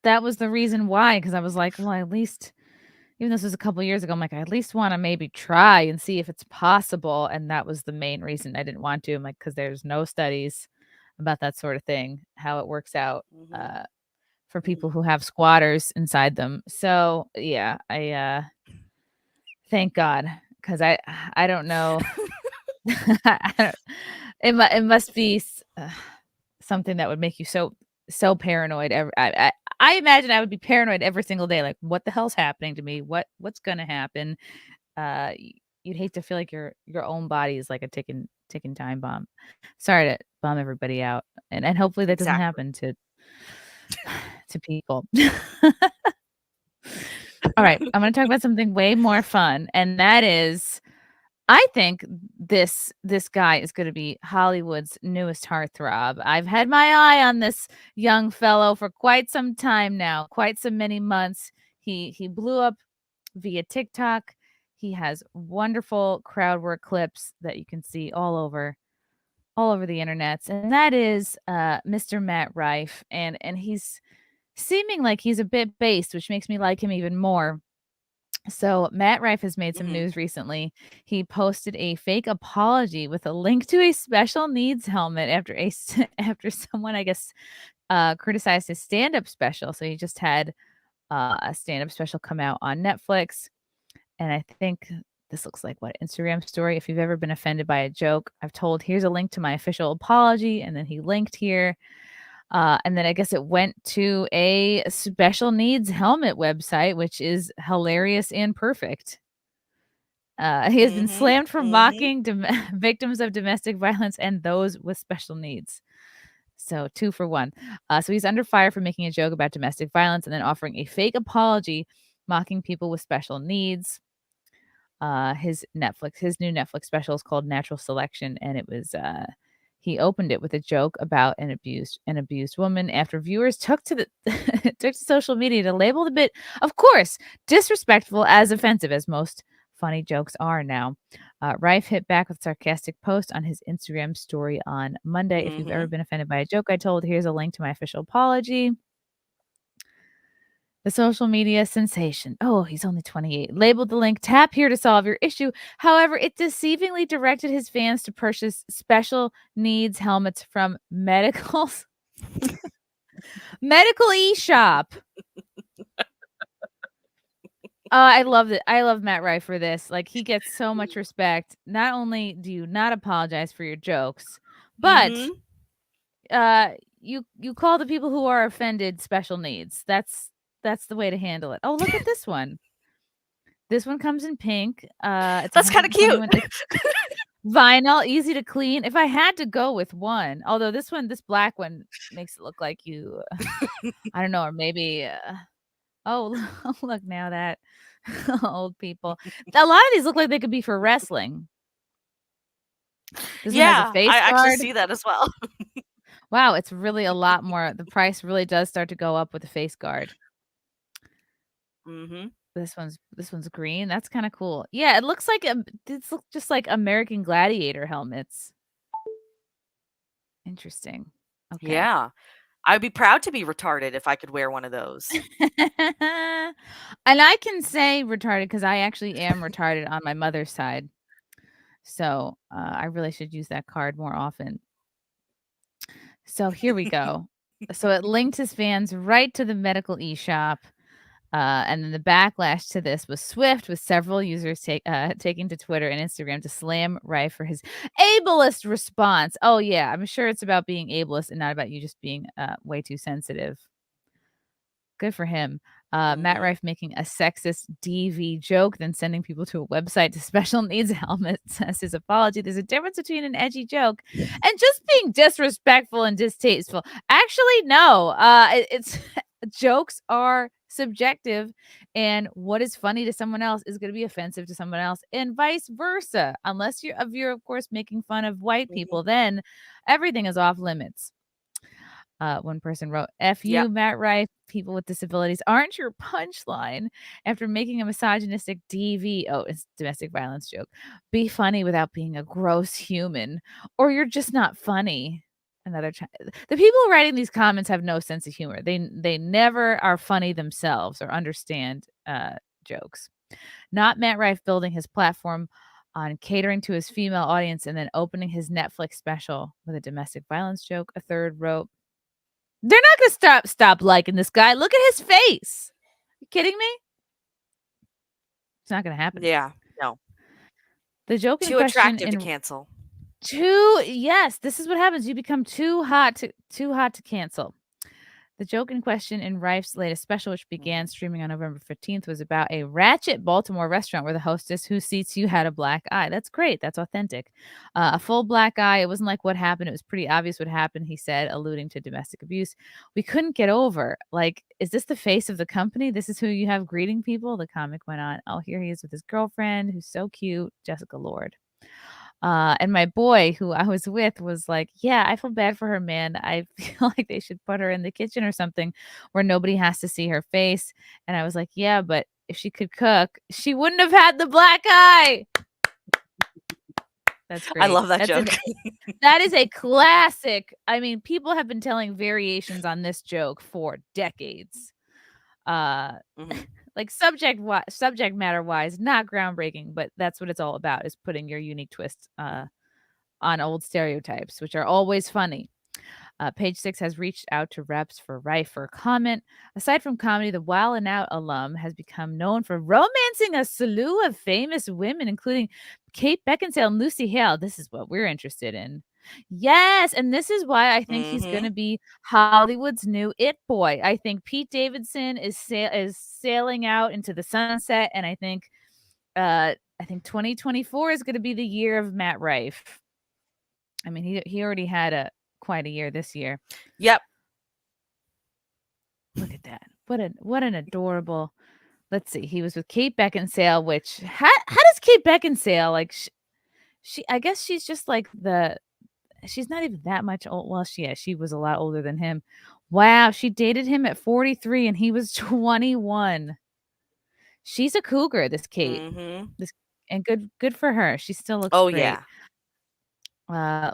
that was the reason why, because I was like, "Well, at least." Even this was a couple years ago, I'm like, "I at least wanna maybe try and see if it's possible," and that was the main reason I didn't want to. I'm like, "'Cause there's no studies about that sort of thing, how it works out, Mhm. uh, for people Mhm. who have squatters inside them." So, yeah, thank God, 'cause I don't know. I don't it must be something that would make you so paranoid I imagine I would be paranoid every single day, like, "What the hell's happening to me? What's gonna happen?" You'd hate to feel like your own body is like a ticking time bomb. Sorry to bum everybody out, and hopefully that doesn't Exactly. happen to people. Alright, I'm gonna talk about something way more fun, and that is I think this guy is gonna be Hollywood's newest heartthrob. I've had my eye on this young fellow for quite some time now, quite so many months. He blew up via TikTok. He has wonderful crowd work clips that you can see all over the internets, and that is, Mr. Matt Rife, and he's seeming like he's a bit based, which makes me like him even more. So Matt Rife has made some Mhm. news recently. He posted a fake apology with a link to a special needs helmet after after someone, I guess, criticized his stand-up special. So he just had a stand-up special come out on Netflix, and I think this looks like what Instagram story. If you've ever been offended by a joke, I've told here's a link to my official apology, and then he linked here. And then I guess it went to a special needs helmet website, which is hilarious and perfect. He has been Mhm. slammed for Mhm. mocking victims of domestic violence and those with special needs. So 2 for 1. So he's under fire for making a joke about domestic violence and then offering a fake apology, mocking people with special needs. his new Netflix special is called Natural Selection, and it was he opened it with a joke about an abused woman after viewers took to took to social media to label the bit, of course, disrespectful as offensive as most funny jokes are now. Rife hit back with a sarcastic post on his Instagram story on Monday. If you've ever been offended by a joke I told, here's a link to my official apology. The social media sensation, oh, he's only 28, labeled the link "Tap here to solve your issue." However, it deceivingly directed his fans to purchase special needs helmets from medical eShop. I love it. I love Matt Rife for this. Like, he gets so much respect. Not only do you not apologize for your jokes, but you call the people who are offended special needs. That's the way to handle it. Oh, look at this one. This one comes in pink. It's That's kind of cute. Vinyl, easy to clean. If I had to go with one, although this black one makes it look like you, I don't know, or maybe, oh, look now that old people. A lot of these look like they could be for wrestling. This one has a face I actually guard. see that as well. Wow, it's really a lot more. The price really does start to go up with the face guard. This one's green. That's kind of cool. Yeah, it looks like this looks just like American Gladiator helmets. Interesting. Okay. Yeah. I'd be proud to be retarded if I could wear one of those. And I can say retarded because I actually am retarded on my mother's side. So I really should use that card more often. So here we go. So it linked his fans right to the medical eShop. And then the backlash to this was swift, with several users taking to Twitter and Instagram to slam Rife for his ableist response. Oh, yeah, I'm sure it's about being ableist and not about you just being way too sensitive. Good for him. Matt Rife making a sexist DV joke, then sending people to a website to special needs helmets as his apology. There's a difference between an edgy joke and just being disrespectful and distasteful. Actually, no. It's jokes are subjective, and what is funny to someone else is going to be offensive to someone else, and vice versa. Unless you're of course making fun of white people, then everything is off limits. One person wrote, "F you, Matt Rife. People with disabilities aren't your punchline." After making a misogynistic DV, oh, it's domestic violence joke. Be funny without being a gross human, or you're just not funny. The people writing these comments have no sense of humor. They never are funny themselves or understand jokes. Not Matt Rife building his platform on catering to his female audience and then opening his Netflix special with a domestic violence joke. A third wrote, "They're not gonna stop liking this guy. Look at his face. You kidding me? It's not gonna happen." Yeah, no. The joke in Too question attractive to cancel. Yes, this is what happens. You become too hot to cancel. The joke in question in Rife's latest special, which began streaming on November 15th, was about a ratchet Baltimore restaurant where the hostess who seats you had a black eye. That's great. That's authentic. A full black eye. It wasn't like what happened. It was pretty obvious what happened, he said, alluding to domestic abuse. "We couldn't get over. Like, is this the face of the company? This is who you have greeting people?" The comic went on. "Oh, here he is with his girlfriend, who's so cute, Jessica Lord." And my boy who I was with was like, "Yeah, I feel bad for her, man. I feel like they should put her in the kitchen or something where nobody has to see her face." And I was like, "Yeah, but if she could cook, she wouldn't have had the black eye." That's great. I love that joke. That is a classic. I mean, people have been telling variations on this joke for decades. Like subject matter wise, not groundbreaking, but that's what it's all about, is putting your unique twist on old stereotypes, which are always funny. Page Six has reached out to reps for Rife for a comment. Aside from comedy, the Wild 'N Out alum has become known for romancing a slew of famous women, including Kate Beckinsale and Lucy Hale. This is what we're interested in. Yes, and this is why I think he's going to be Hollywood's new it boy. I think Pete Davidson is sailing out into the sunset, and I think 2024 is going to be the year of Matt Rife. I mean, he already had quite a year this year. Yep. Look at that. What an adorable. Let's see. He was with Kate Beckinsale, which how does is Kate Beckinsale? Like, she I guess she's just like she's not even that much old. Well, she was a lot older than him. Wow, she dated him at 43 and he was 21. She's a cougar, this Kate. Mhm. This and good for her. She still looks Oh, great.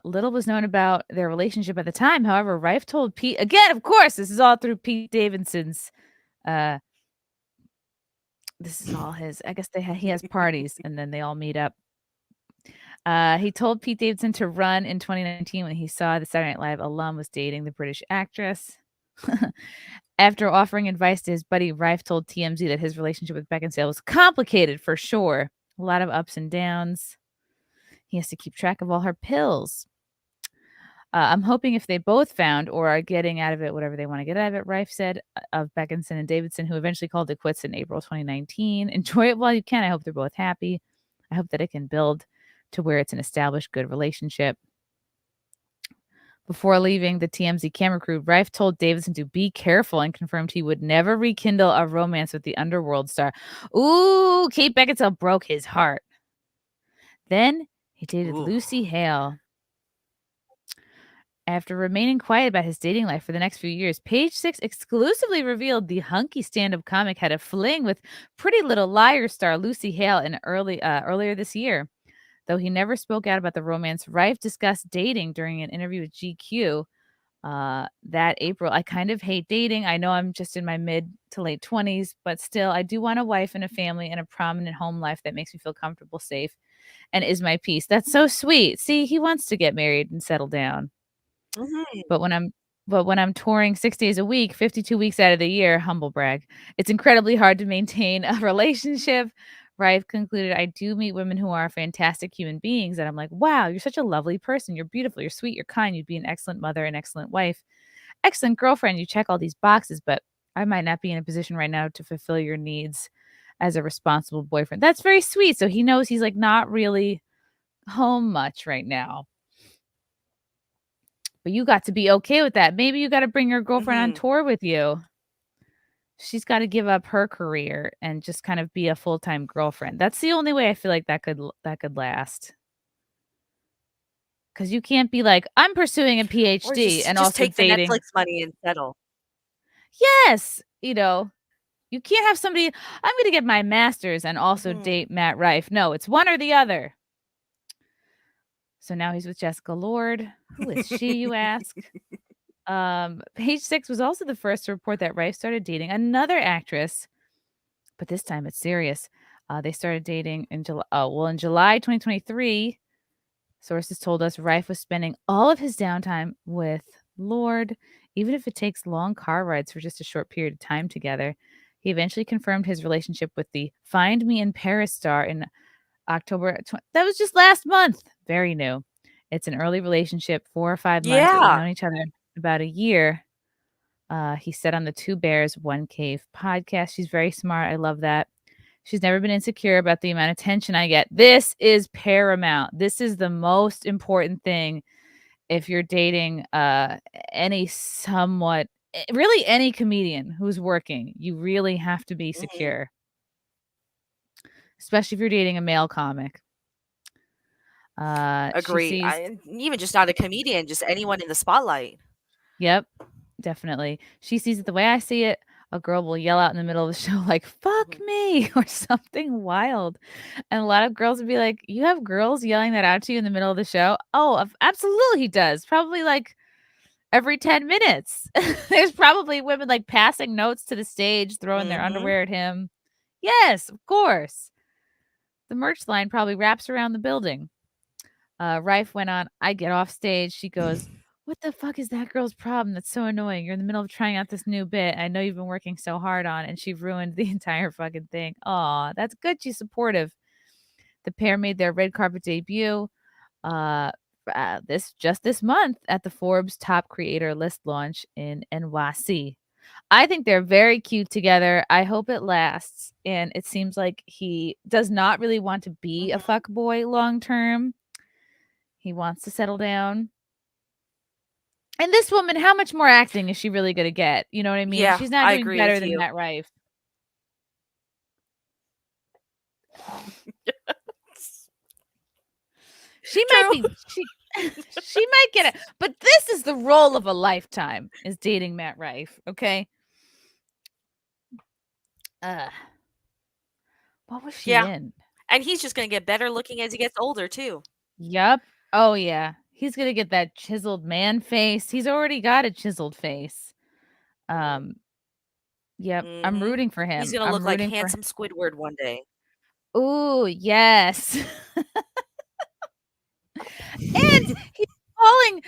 Little was known about their relationship at the time. However, Rife told Pete again, of course, this is all through Pete Davidson's uh this is all his. I guess he has parties and then they all meet up. He told Pete Davidson to run in 2019 when he saw the Saturday Night Live alum was dating the British actress. After offering advice to his buddy, Rife told TMZ that his relationship with Beckinsale was complicated for sure. A lot of ups and downs. He has to keep track of all her pills. I'm hoping if they both found or are getting out of it whatever they want to get out of it, Rife said of Beckinson and Davidson, who eventually called it quits in April 2019. Enjoy it while you can. I hope they're both happy. I hope that it can build to where it's an established good relationship. Before leaving the TMZ camera crew, Rife told Davidson to be careful and confirmed he would never rekindle a romance with the underworld star. Ooh, Kate Beckinsale broke his heart. Then he dated Ooh. Lucy Hale. After remaining quiet about his dating life for the next few years, Page Six exclusively revealed the hunky stand-up comic had a fling with Pretty Little Liars star Lucy Hale in earlier this year. Though he never spoke out about the romance, Rife discussed dating during an interview with GQ that April. I kind of hate dating. I know I'm just in my mid to late 20s, but still, I do want a wife and a family and a prominent home life that makes me feel comfortable, safe, and is my peace. That's so sweet. See, he wants to get married and settle down. Mhm. But when I'm touring 6 days a week, 52 weeks out of the year, humble brag, it's incredibly hard to maintain a relationship. Rife concluded, I do meet women who are fantastic human beings, and I'm like, wow, you're such a lovely person. You're beautiful. You're sweet. You're kind. You'd be an excellent mother, an excellent wife, excellent girlfriend. You check all these boxes, but I might not be in a position right now to fulfill your needs as a responsible boyfriend. That's very sweet. So he knows he's like not really home much right now. But you got to be okay with that. Maybe you got to bring your girlfriend on Mhm. tour with you. She's got to give up her career and just kind of be a full-time girlfriend. That's the only way I feel like that could last. Cuz you can't be like, I'm pursuing a Or PhD and just also take the dating. Netflix money and settle. Yes, you can't have somebody, I'm going to get my master's and also Mhm. date Matt Rife. No, it's one or the other. So now he's with Jessica Lord. Who is she, you ask? Page Six was also the first to report that Rife started dating another actress, but this time it's serious. They started dating in July. Oh, well, in July 2023, sources told us Rife was spending all of his downtime with Lord, even if it takes long car rides for just a short period of time together. He eventually confirmed his relationship with the Find Me in Paris star in October. That was just last month. Very new. It's an early relationship, 4 or 5 months, but we've Yeah. known each other about a year. He said on the Two Bears, One Cave podcast. She's very smart. I love that. She's never been insecure about the amount of attention I get. This is paramount. This is the most important thing if you're dating any somewhat really any comedian who's working. You really have to be Mhm. secure, especially if you're dating a male comic. She Agree. sees. Even just not a comedian, just anyone in the spotlight. Yep, definitely. She sees it the way I see it. A girl will yell out in the middle of the show like "fuck Mhm. me" or something wild, and a lot of girls would be like, "You have girls yelling that out to you in the middle of the show?" Oh, absolutely, he does. Probably like every 10 minutes. There's probably women like passing notes to the stage, throwing their Mhm. underwear at him. Yes, of course. The merch line probably wraps around the building. Rife went on, I get off stage. She goes, what the fuck is that girl's problem? That's so annoying. You're in the middle of trying out this new bit. I know you've been working so hard on it, and she ruined the entire fucking thing. Aw, that's good. She's supportive. The pair made their red carpet debut uh, this month at the Forbes top creator list launch in NYC. I think they're very cute together. I hope it lasts. And it seems like he does not really want to be a Mhm. fuck boy long term. He wants to settle down. And this woman, how much more acting is she really gonna get? You know what I mean? Yeah, She's not I doing agree better with than you. Matt Rife. She might True. be she might get it. But this is the role of a lifetime, is dating Matt Rife, okay? What was she Yeah. in? And he's just gonna get better looking as he gets older too. Yup. Oh, yeah. He's gonna get that chiseled man face. He's already got a chiseled face. Um, yep. I'm Mhm. rooting for He's him. gonna I'm look like rooting for handsome Squidward one day. Ooh, yes. And he's calling,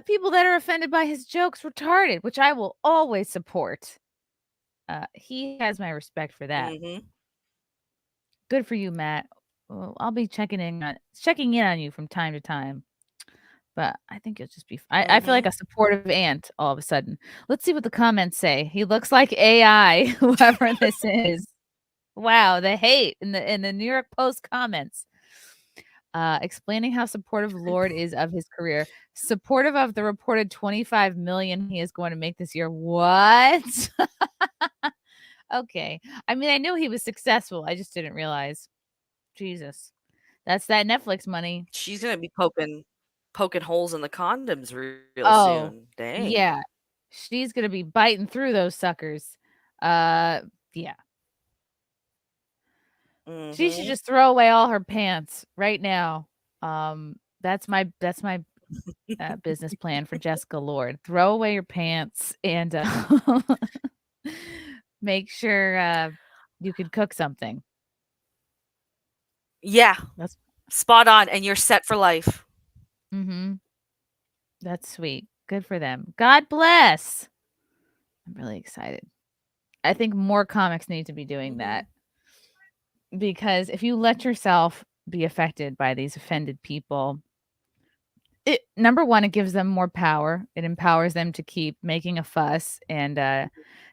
people that are offended by his jokes retarded, which I will always support. He has my respect for that. Mhm. Good for you, Matt. Well, I'll be checking in on you from time to time. But I think it'll just be I feel like Mhm. a supportive aunt all of a sudden. Let's see what the comments say. He looks like AI, whoever this is. Wow, the hate in the New York Post comments. Explaining how supportive Lord is of his career. Supportive of the reported 25 million he is going to make this year. What? Okay. I mean, I knew he was successful. I just didn't realize. Jesus. That's that Netflix money. She's gonna be poking holes in the condoms real Oh, soon. Dang. yeah. She's gonna be biting through those suckers. Yeah. She should Mhm. just throw away all her pants right now. That's my business plan for Jessica Lord. Throw away your pants and make sure you could cook something. Yeah. That's Spot on, and you're set for life. mm-hmm. That's sweet. Good for them. God bless. I'm really excited. I think more comics need to be doing that. Mhm. Because if you let yourself be affected by these offended people, number one, it gives them more power. It empowers them to keep making a fuss and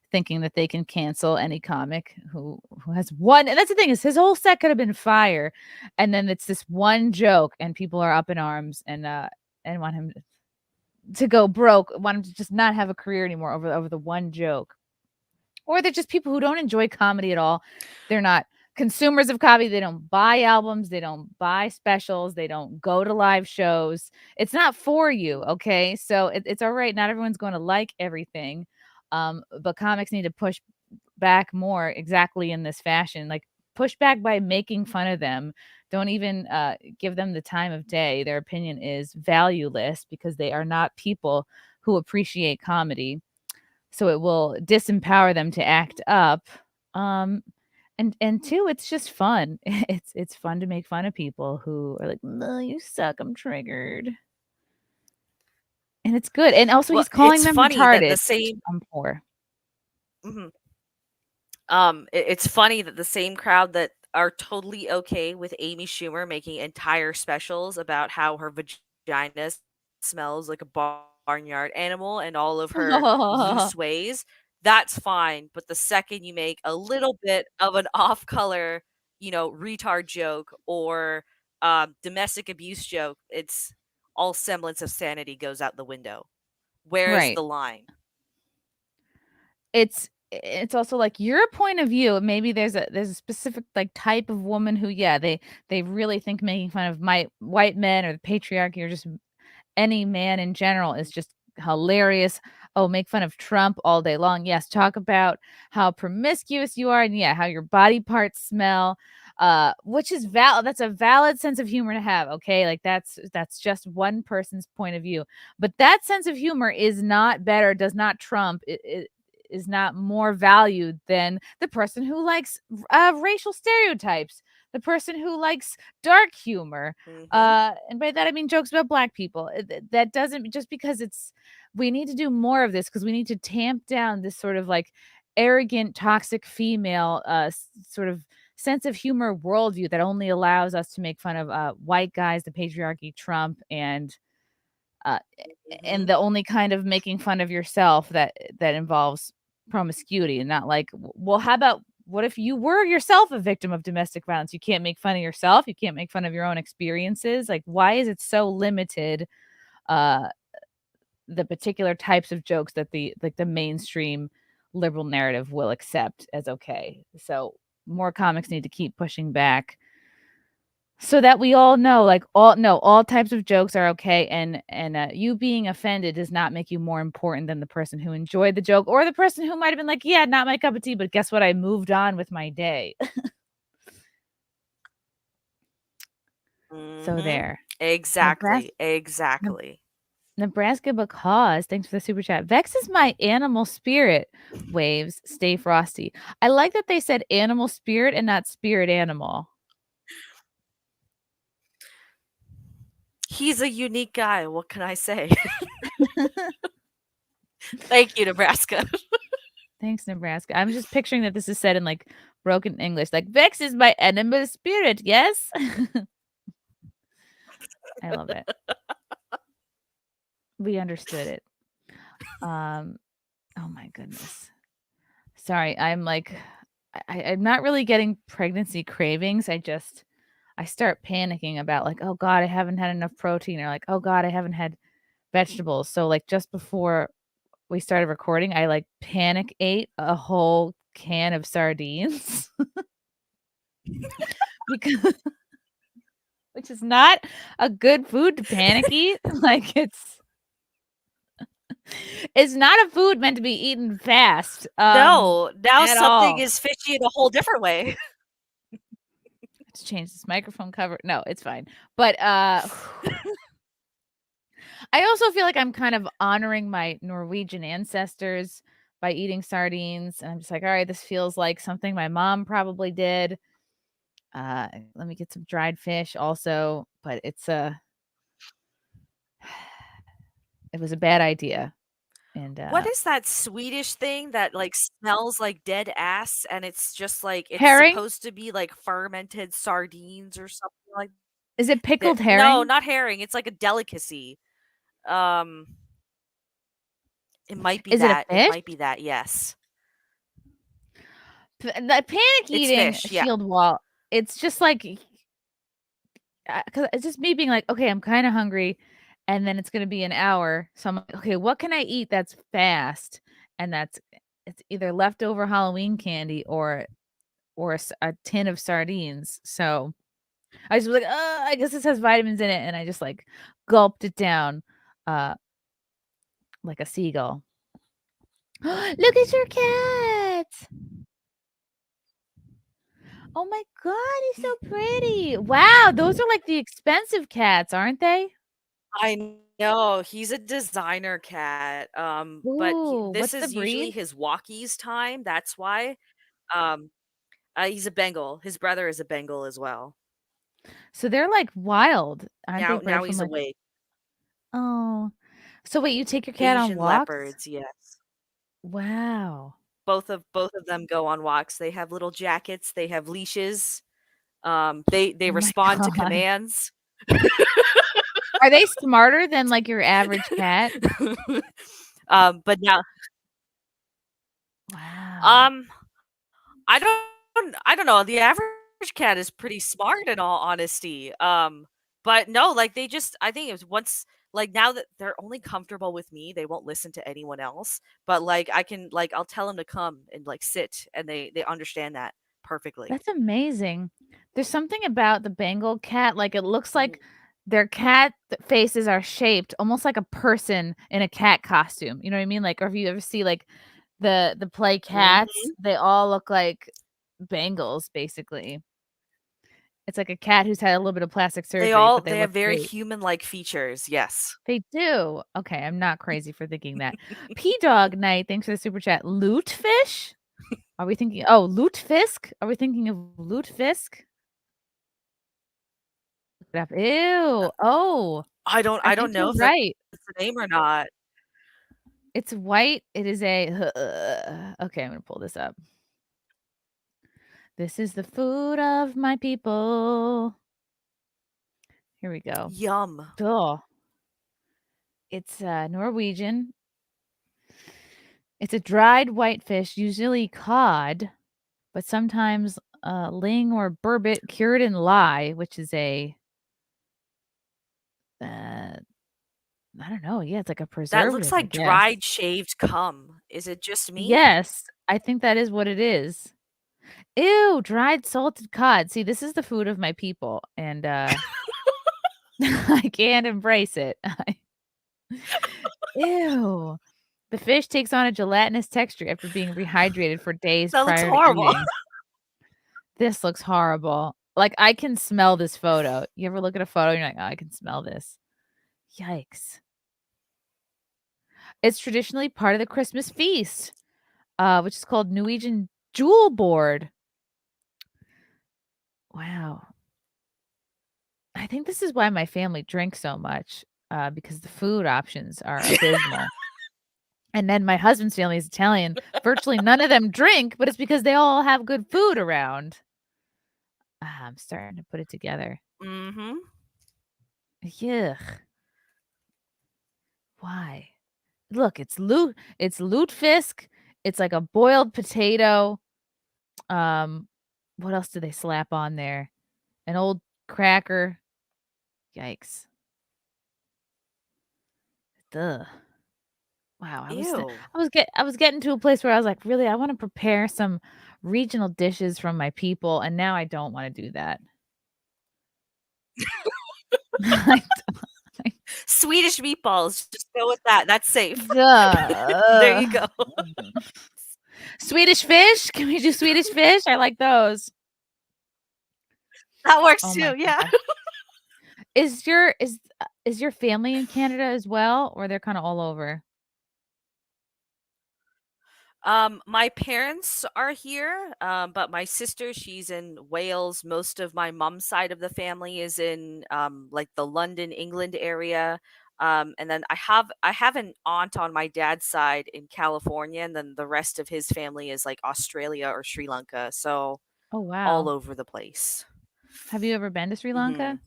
thinking that they can cancel any comic who has one. And that's the thing, is his whole set could have been fire, and then it's this one joke, and people are up in arms and want him to go broke, want him to just not have a career anymore over the one joke. Or they're just people who don't enjoy comedy at all. They're not consumers of comedy. They don't buy albums. They don't buy specials. They don't go to live shows. It's not for you. Okay. So it's all right. Not everyone's going to like everything. But comics need to push back more exactly in this fashion. Like, push back by making fun of them. Don't even give them the time of day. Their opinion is valueless because they are not people who appreciate comedy, so it will disempower them to act up. Um, and two, it's just fun. It's fun to make fun of people who are like, "No, you suck. I'm triggered," and it's good. And also, Well, he's calling it's them funny that retarded, the which same I'm for. mhm. It's funny that the same crowd that are totally okay with Amy Schumer making entire specials about how her vagina smells like a barnyard animal and all of her loose ways, that's fine. But the second you make a little bit of an off color, retard joke or domestic abuse joke, it's all semblance of sanity goes out the window. Where is Right. the line? It's also like your point of view. Maybe there's a specific like type of woman who, yeah, they really think making fun of my white men or the patriarchy or just any man in general is just hilarious. Oh, make fun of Trump all day long. Yes, talk about how promiscuous you are, and yeah, how your body parts smell. Which is valid. That's a valid sense of humor to have. Okay, like that's just one person's point of view. But that sense of humor is not better. Does not trump. It is not more valued than the person who likes racial stereotypes. The person who likes dark humor, Hmm. and by that I mean jokes about black people. That doesn't, just because it's, we need to do more of this because we need to tamp down this sort of like arrogant, toxic female sort of sense of humor worldview that only allows us to make fun of white guys, the patriarchy, Trump, uh, and Hmm. the only kind of making fun of yourself that involves promiscuity, and not like, well, how about, what if you were yourself a victim of domestic violence? You can't make fun of yourself. You can't make fun of your own experiences. Like, why is it so limited? Uh, the particular types of jokes that the mainstream liberal narrative will accept as okay. So more comics need to keep pushing back so that we all know, like, all types of jokes are okay, and you being offended does not make you more important than the person who enjoyed the joke or the person who might have been like, "Yeah, not my cup of tea, but guess what? I moved on with my day." So Mhm. there. Nebras Exactly, Neb exactly. Nebraska because thanks for the super chat. Vex is my animal spirit. Waves, stay frosty. I like that they said animal spirit and not spirit animal. He's a unique guy, what can I say? Thank you, Nebraska. Thanks, Nebraska. I'm just picturing that this is said in, like, broken English, like, "Vex is my animal spirit, yes?" I love it. We understood it. Um, oh my goodness. Sorry, I'm, like I'm not really getting pregnancy cravings, I start panicking about, like, "Oh god, I haven't had enough protein," or like, "Oh god, I haven't had vegetables." So, like, just before we started recording, I, like, panic ate a whole can of sardines because which is not a good food to panic eat. Like, it's not a food meant to be eaten fast, No, now at something all. is fishy in a whole different way. Let's change this microphone cover. No, it's fine. But, I also feel like I'm kind of honoring my Norwegian ancestors by eating sardines, and I'm just like, "Alright, this feels like something my mom probably did." Let me get some dried fish also, but it was a bad idea, and, What is that Swedish thing that, like, smells like dead ass, and it's just, like, it's herring? supposed to be, like, fermented sardines or something like Is it that? pickled No, herring? not herring, it's like a delicacy. Um, it might be Is it a that, it fish? might be that, yes. The panic It's eating fish, yeah. shield wall, it's just like 'cause it's just me being like, "Okay, I'm kinda hungry," and then it's gonna be an hour, so I'm like, "Okay, what can I eat that's fast?" And it's either leftover Halloween candy or a tin of sardines, so I just was like, I guess this has vitamins in it," and I just, like, gulped it down, uh, like a seagull. Look at your cat! Oh my god, he's so pretty! Wow, those are, like, the expensive cats, aren't they? I know, he's a designer cat, but he Ooh, this what's the is usually breed? his walkies time, that's why. Um, he's a Bengal, his brother is a Bengal as well. So they're, like, wild. Aren't they Now bred from, he's like awake. Oh. So wait, you take your cat on Asian walks? leopards, yes. Wow. Both of them go on walks, they have little jackets, they have leashes, they Oh my respond to god. commands. Are they smarter than, like, your average cat? But now Wow. um, I don't know, the average cat is pretty smart in all honesty, but no, like, they just I think it was once like, now that they're only comfortable with me, they won't listen to anyone else, but, like, I can like, I'll tell them to come and, like, sit, and they understand that perfectly. That's amazing. There's something about the Bengal cat, like, it looks Mhm. like their faces are shaped almost like a person in a cat costume, you know what I mean? Like, or if you ever see, like, the play cats, Mhm. they all look like Bengals, basically. It's like a cat who's had a little bit of plastic surgery, but they They look have very great. human-like features, yes. They do. Okay, I'm not crazy for thinking that. P-Dog Night, thanks for the super chat. Lutefish? Are we thinking lutefisk? Are we thinking of lutefisk? Look it up. Uh, Ew. Oh, I I don't think you're know if that's right. the name or not. It's white. It is a okay, I'm gonna pull this up. This is the food of my people. Here we go. Yum. Ugh. It's, Norwegian. It's a dried whitefish, usually cod, but sometimes, ling or burbot cured in lye, which is uh, I don't know, yeah, it's like a That looks preservative, I like guess. dried shaved cum. Is it just me? Yes, I think that is what it is. Ew, dried salted cod. See, this is the food of my people, and I can't embrace it. Ew. The fish takes on a gelatinous texture after being rehydrated for days That looks prior to horrible. eating. This looks horrible. Like, I can smell this photo. You ever look at a photo and you're like, "Oh, I can smell this." Yikes. It's traditionally part of the Christmas feast, which is called Norwegian Jewel Board. Wow. I think this is why my family drinks so much, because the food options are abysmal. And then my husband's family is Italian. Virtually none of them drink, but it's because they all have good food around. I'm starting to put it together. Mm-hmm. Yuck. Why? Look, it's lutefisk. It's like a boiled potato. What else do they slap on there? An old cracker. Yikes. Duh. Wow, Ew. I was getting to a place where I was like, "Really, I wanna prepare some regional dishes from my people," and now I don't wanna do that. I don't Swedish meatballs. Just go with that. That's safe. There Duh. you go. Swedish fish? Can we do Swedish fish? I like those. That works Oh too. my Yeah. gosh. Is your family in Canada as well, or they're kinda all over? My parents are here, but my sister, she's in Wales. Most of my mom's side of the family is in like the London, England area. And then I have an aunt on my dad's side in California, and then the rest of his family is like Australia or Sri Lanka. So Oh, all wow. over the place. Have you ever been to Sri hmm Lanka?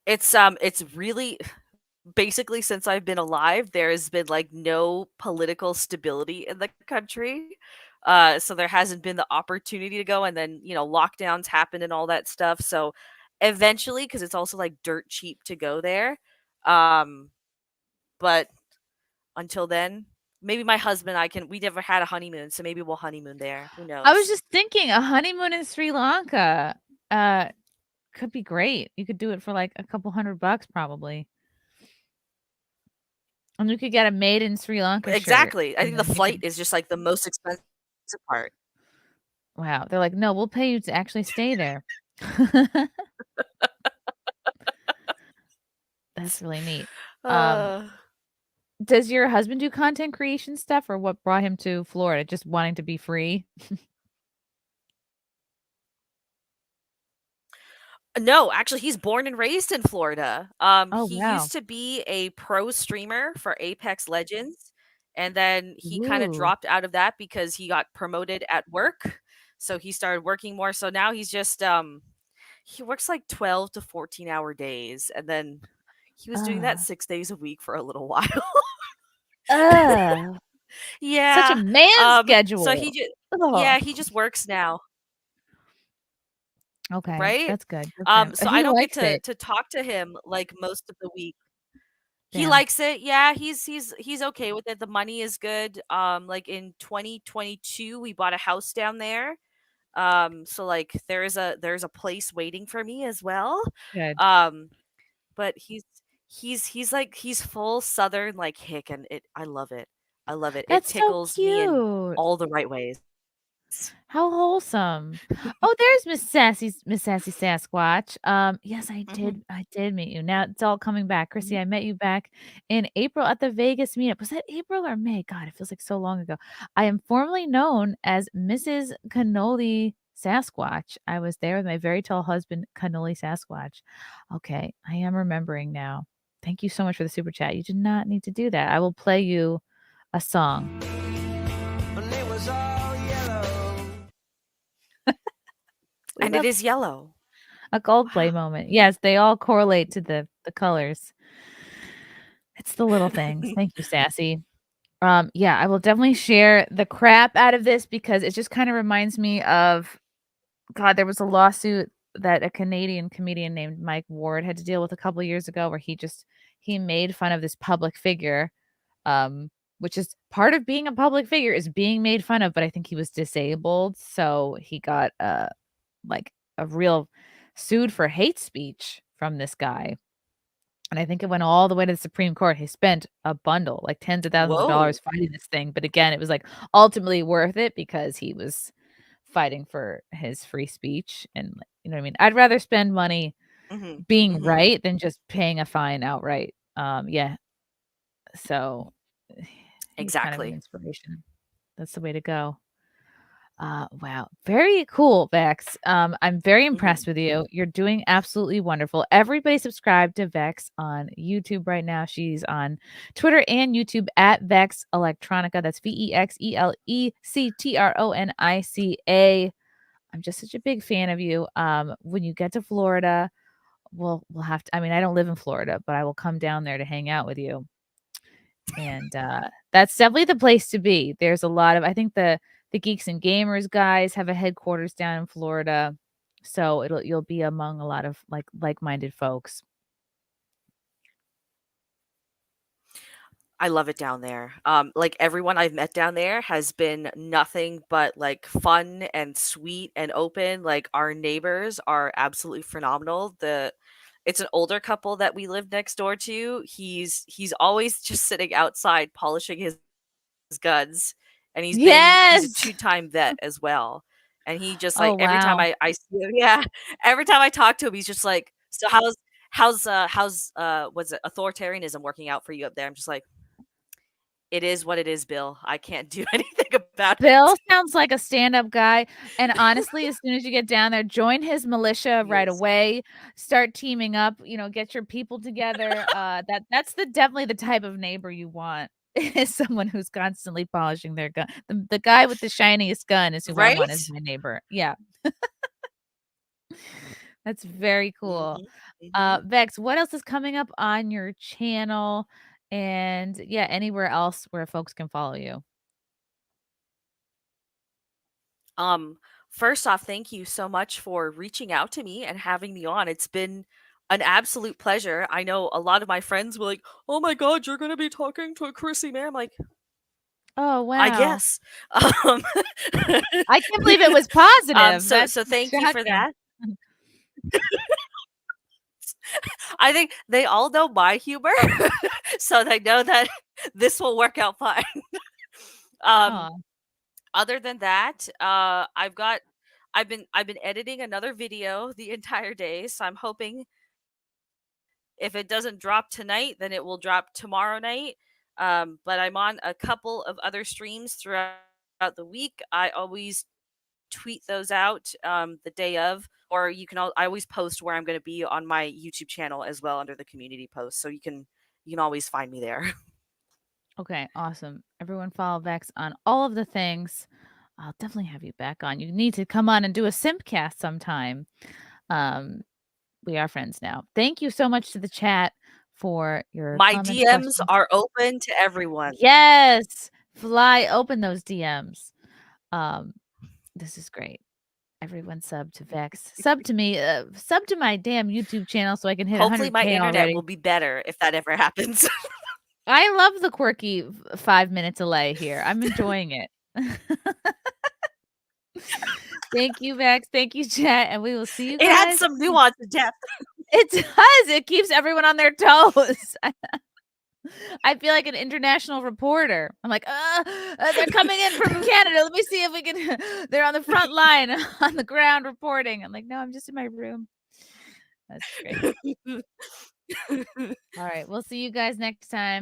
It's really basically since I've been alive, there has been like no political stability in the country. So there hasn't been the opportunity to go, and then lockdowns happen and all that stuff. So eventually, because it's also like dirt cheap to go there. Um, but until then, maybe my husband and I can. We never had a honeymoon, so maybe we'll honeymoon there. Who I was knows? just thinking a honeymoon in Sri Lanka, uh, could be great. You could do it for, like, a couple $100 probably. And you could get a made in Sri Lanka shirt, Exactly. I and think the then you flight can is just like the most expensive part. wow, they're like, "No, we'll pay you to actually stay there." That's really neat. Um, Uh, does your husband do content creation stuff, or what brought him to Florida? Just wanting to be free? No, actually, he's born and raised in Florida. Oh, He wow. used to be a pro streamer for Apex Legends, and then he kind of Ooh. dropped out of that because he got promoted at work. So he started working more. So now he's just he works like 12 to 14-hour days, and then he was doing that Ugh. 6 days a week for a little while. Ugh. Such a Yeah. man So he schedule. just Ugh. yeah, he just works now. Okay, Right? that's good, good for him. So I He don't get likes to it. to talk to him, like, most of the week. He Damn. likes it, yeah, he's okay with it, the money is good. Like, in 2022, we bought a house down there. So, like, there's a place waiting for me as well. Good. Um, but he's full Southern, like, hick, and I love it. I love it. It That's so tickles me in cute. all the right ways. How wholesome. Oh, there's Miss Sassy Sasquatch. Yes, Mhm. I did meet you. Now it's all coming back. Mhm. Chrissy, I met you back in April at the Vegas meetup. Was that April or May? God, it feels like so long ago. I am formerly known as Mrs. Cannoli Sasquatch. I was there with my very tall husband, Cannoli Sasquatch. Okay, I am remembering now. Thank you so much for the super chat. You did not need to do that. I will play you a song. We And it love is yellow. a Coldplay Wow. moment. Yes, they all correlate to the colors. It's the little things. Thank you, Sassy. Yeah, I will definitely share the crap out of this because it just kinda reminds me of God, there was a lawsuit that a Canadian comedian named Mike Ward had to deal with a couple years ago where he made fun of this public figure, um which is part of being a public figure, is being made fun of, but I think he was disabled, so he got, like, a real sued for hate speech from this guy, and I think it went all the way to the Supreme Court. He spent a bundle, like, tens of thousands of dollars Whoa. fighting this thing, but again, it was, like, ultimately worth it because he was fighting for his free speech and, like, you know what I mean? I'd rather spend money Mhm. being Mhm. right than just paying a fine outright. Yeah, so he's kind of an Exactly. inspiration. That's the way to go. Wow. Very cool, Vex. I'm very impressed Mhm. with you. You're doing absolutely wonderful. Everybody subscribe to Vex on YouTube right now. She's on Twitter and YouTube at Vex Electronica. That's VEXELECTRONICA. I'm just such a big fan of you. When you get to Florida, we'll have to, I mean, I don't live in Florida, but I will come down there to hang out with you. And, that's definitely the place to be. There's a lot of, I think the Geeks and Gamers guys have a headquarters down in Florida, so you'll be among a lot of, like-minded folks. I love it down there. Like everyone I've met down there has been nothing but like fun and sweet and open. Like our neighbors are absolutely phenomenal. It's an older couple that we live next door to. He's always just sitting outside polishing his guns, and he's a Yes! two-time vet as well. And he just Oh, like every time wow. I see him, yeah, every time I talk to him, he's just like, "So how's what's it, authoritarianism working out for you up there?" I'm just like, "It is what it is, Bill. I can't do anything about Bill it." sounds like a stand-up guy, and honestly, as soon as you get down there, join his militia He right is. away, start teaming up, get your people together, that's definitely the type of neighbor you want, is someone who's constantly polishing their gun. The guy with the shiniest gun is who I want as Right? my neighbor. Yeah, that's very cool. Mhm, mhm. Vex, what else is coming up on your channel? And, yeah, anywhere else where folks can follow you? Um, First off, thank you so much for reaching out to me and having me on. It's been an absolute pleasure. I know a lot of my friends were like, "Oh my god, you're gonna be talking to a Chrissie Mayr." I'm like, Oh, "I wow. guess." Um, I can't believe it was positive. so That's so thank you for shocking. that. I think they all know my humor, so they know that this will work out fine. Um, Aw, Other than that, I've been editing another video the entire day, so I'm hoping if it doesn't drop tonight, then it will drop tomorrow night. But I'm on a couple of other streams throughout the week. I always tweet those out the day of, or I always post where I'm going to be on my YouTube channel as well under the community post, so you can always find me there. okay, awesome. Everyone follow Vex on all of the things. I'll definitely have you back on. You need to come on and do a Simpcast sometime. Um, we are friends now. Thank you so much to the chat for your My comments, DMs questions. are open to everyone. Yes! Fly open those DMs. Um, this is great. Everyone sub to Vex. Sub to me, sub to my damn YouTube channel so I can hit Hopefully, my 100K internet will already. be better if that ever happens. I love the quirky 5-minute delay here. I'm enjoying it. Thank you, Vex. Thank you, chat, and we will see you It had guys. some nuance and depth. It does. It keeps everyone on their toes. I feel like an international reporter. I'm like, they're coming in from Canada. Let me see if we can. They're on the front line on the ground reporting. I'm like, no, I'm just in my room. That's great. All right. We'll see you guys next time.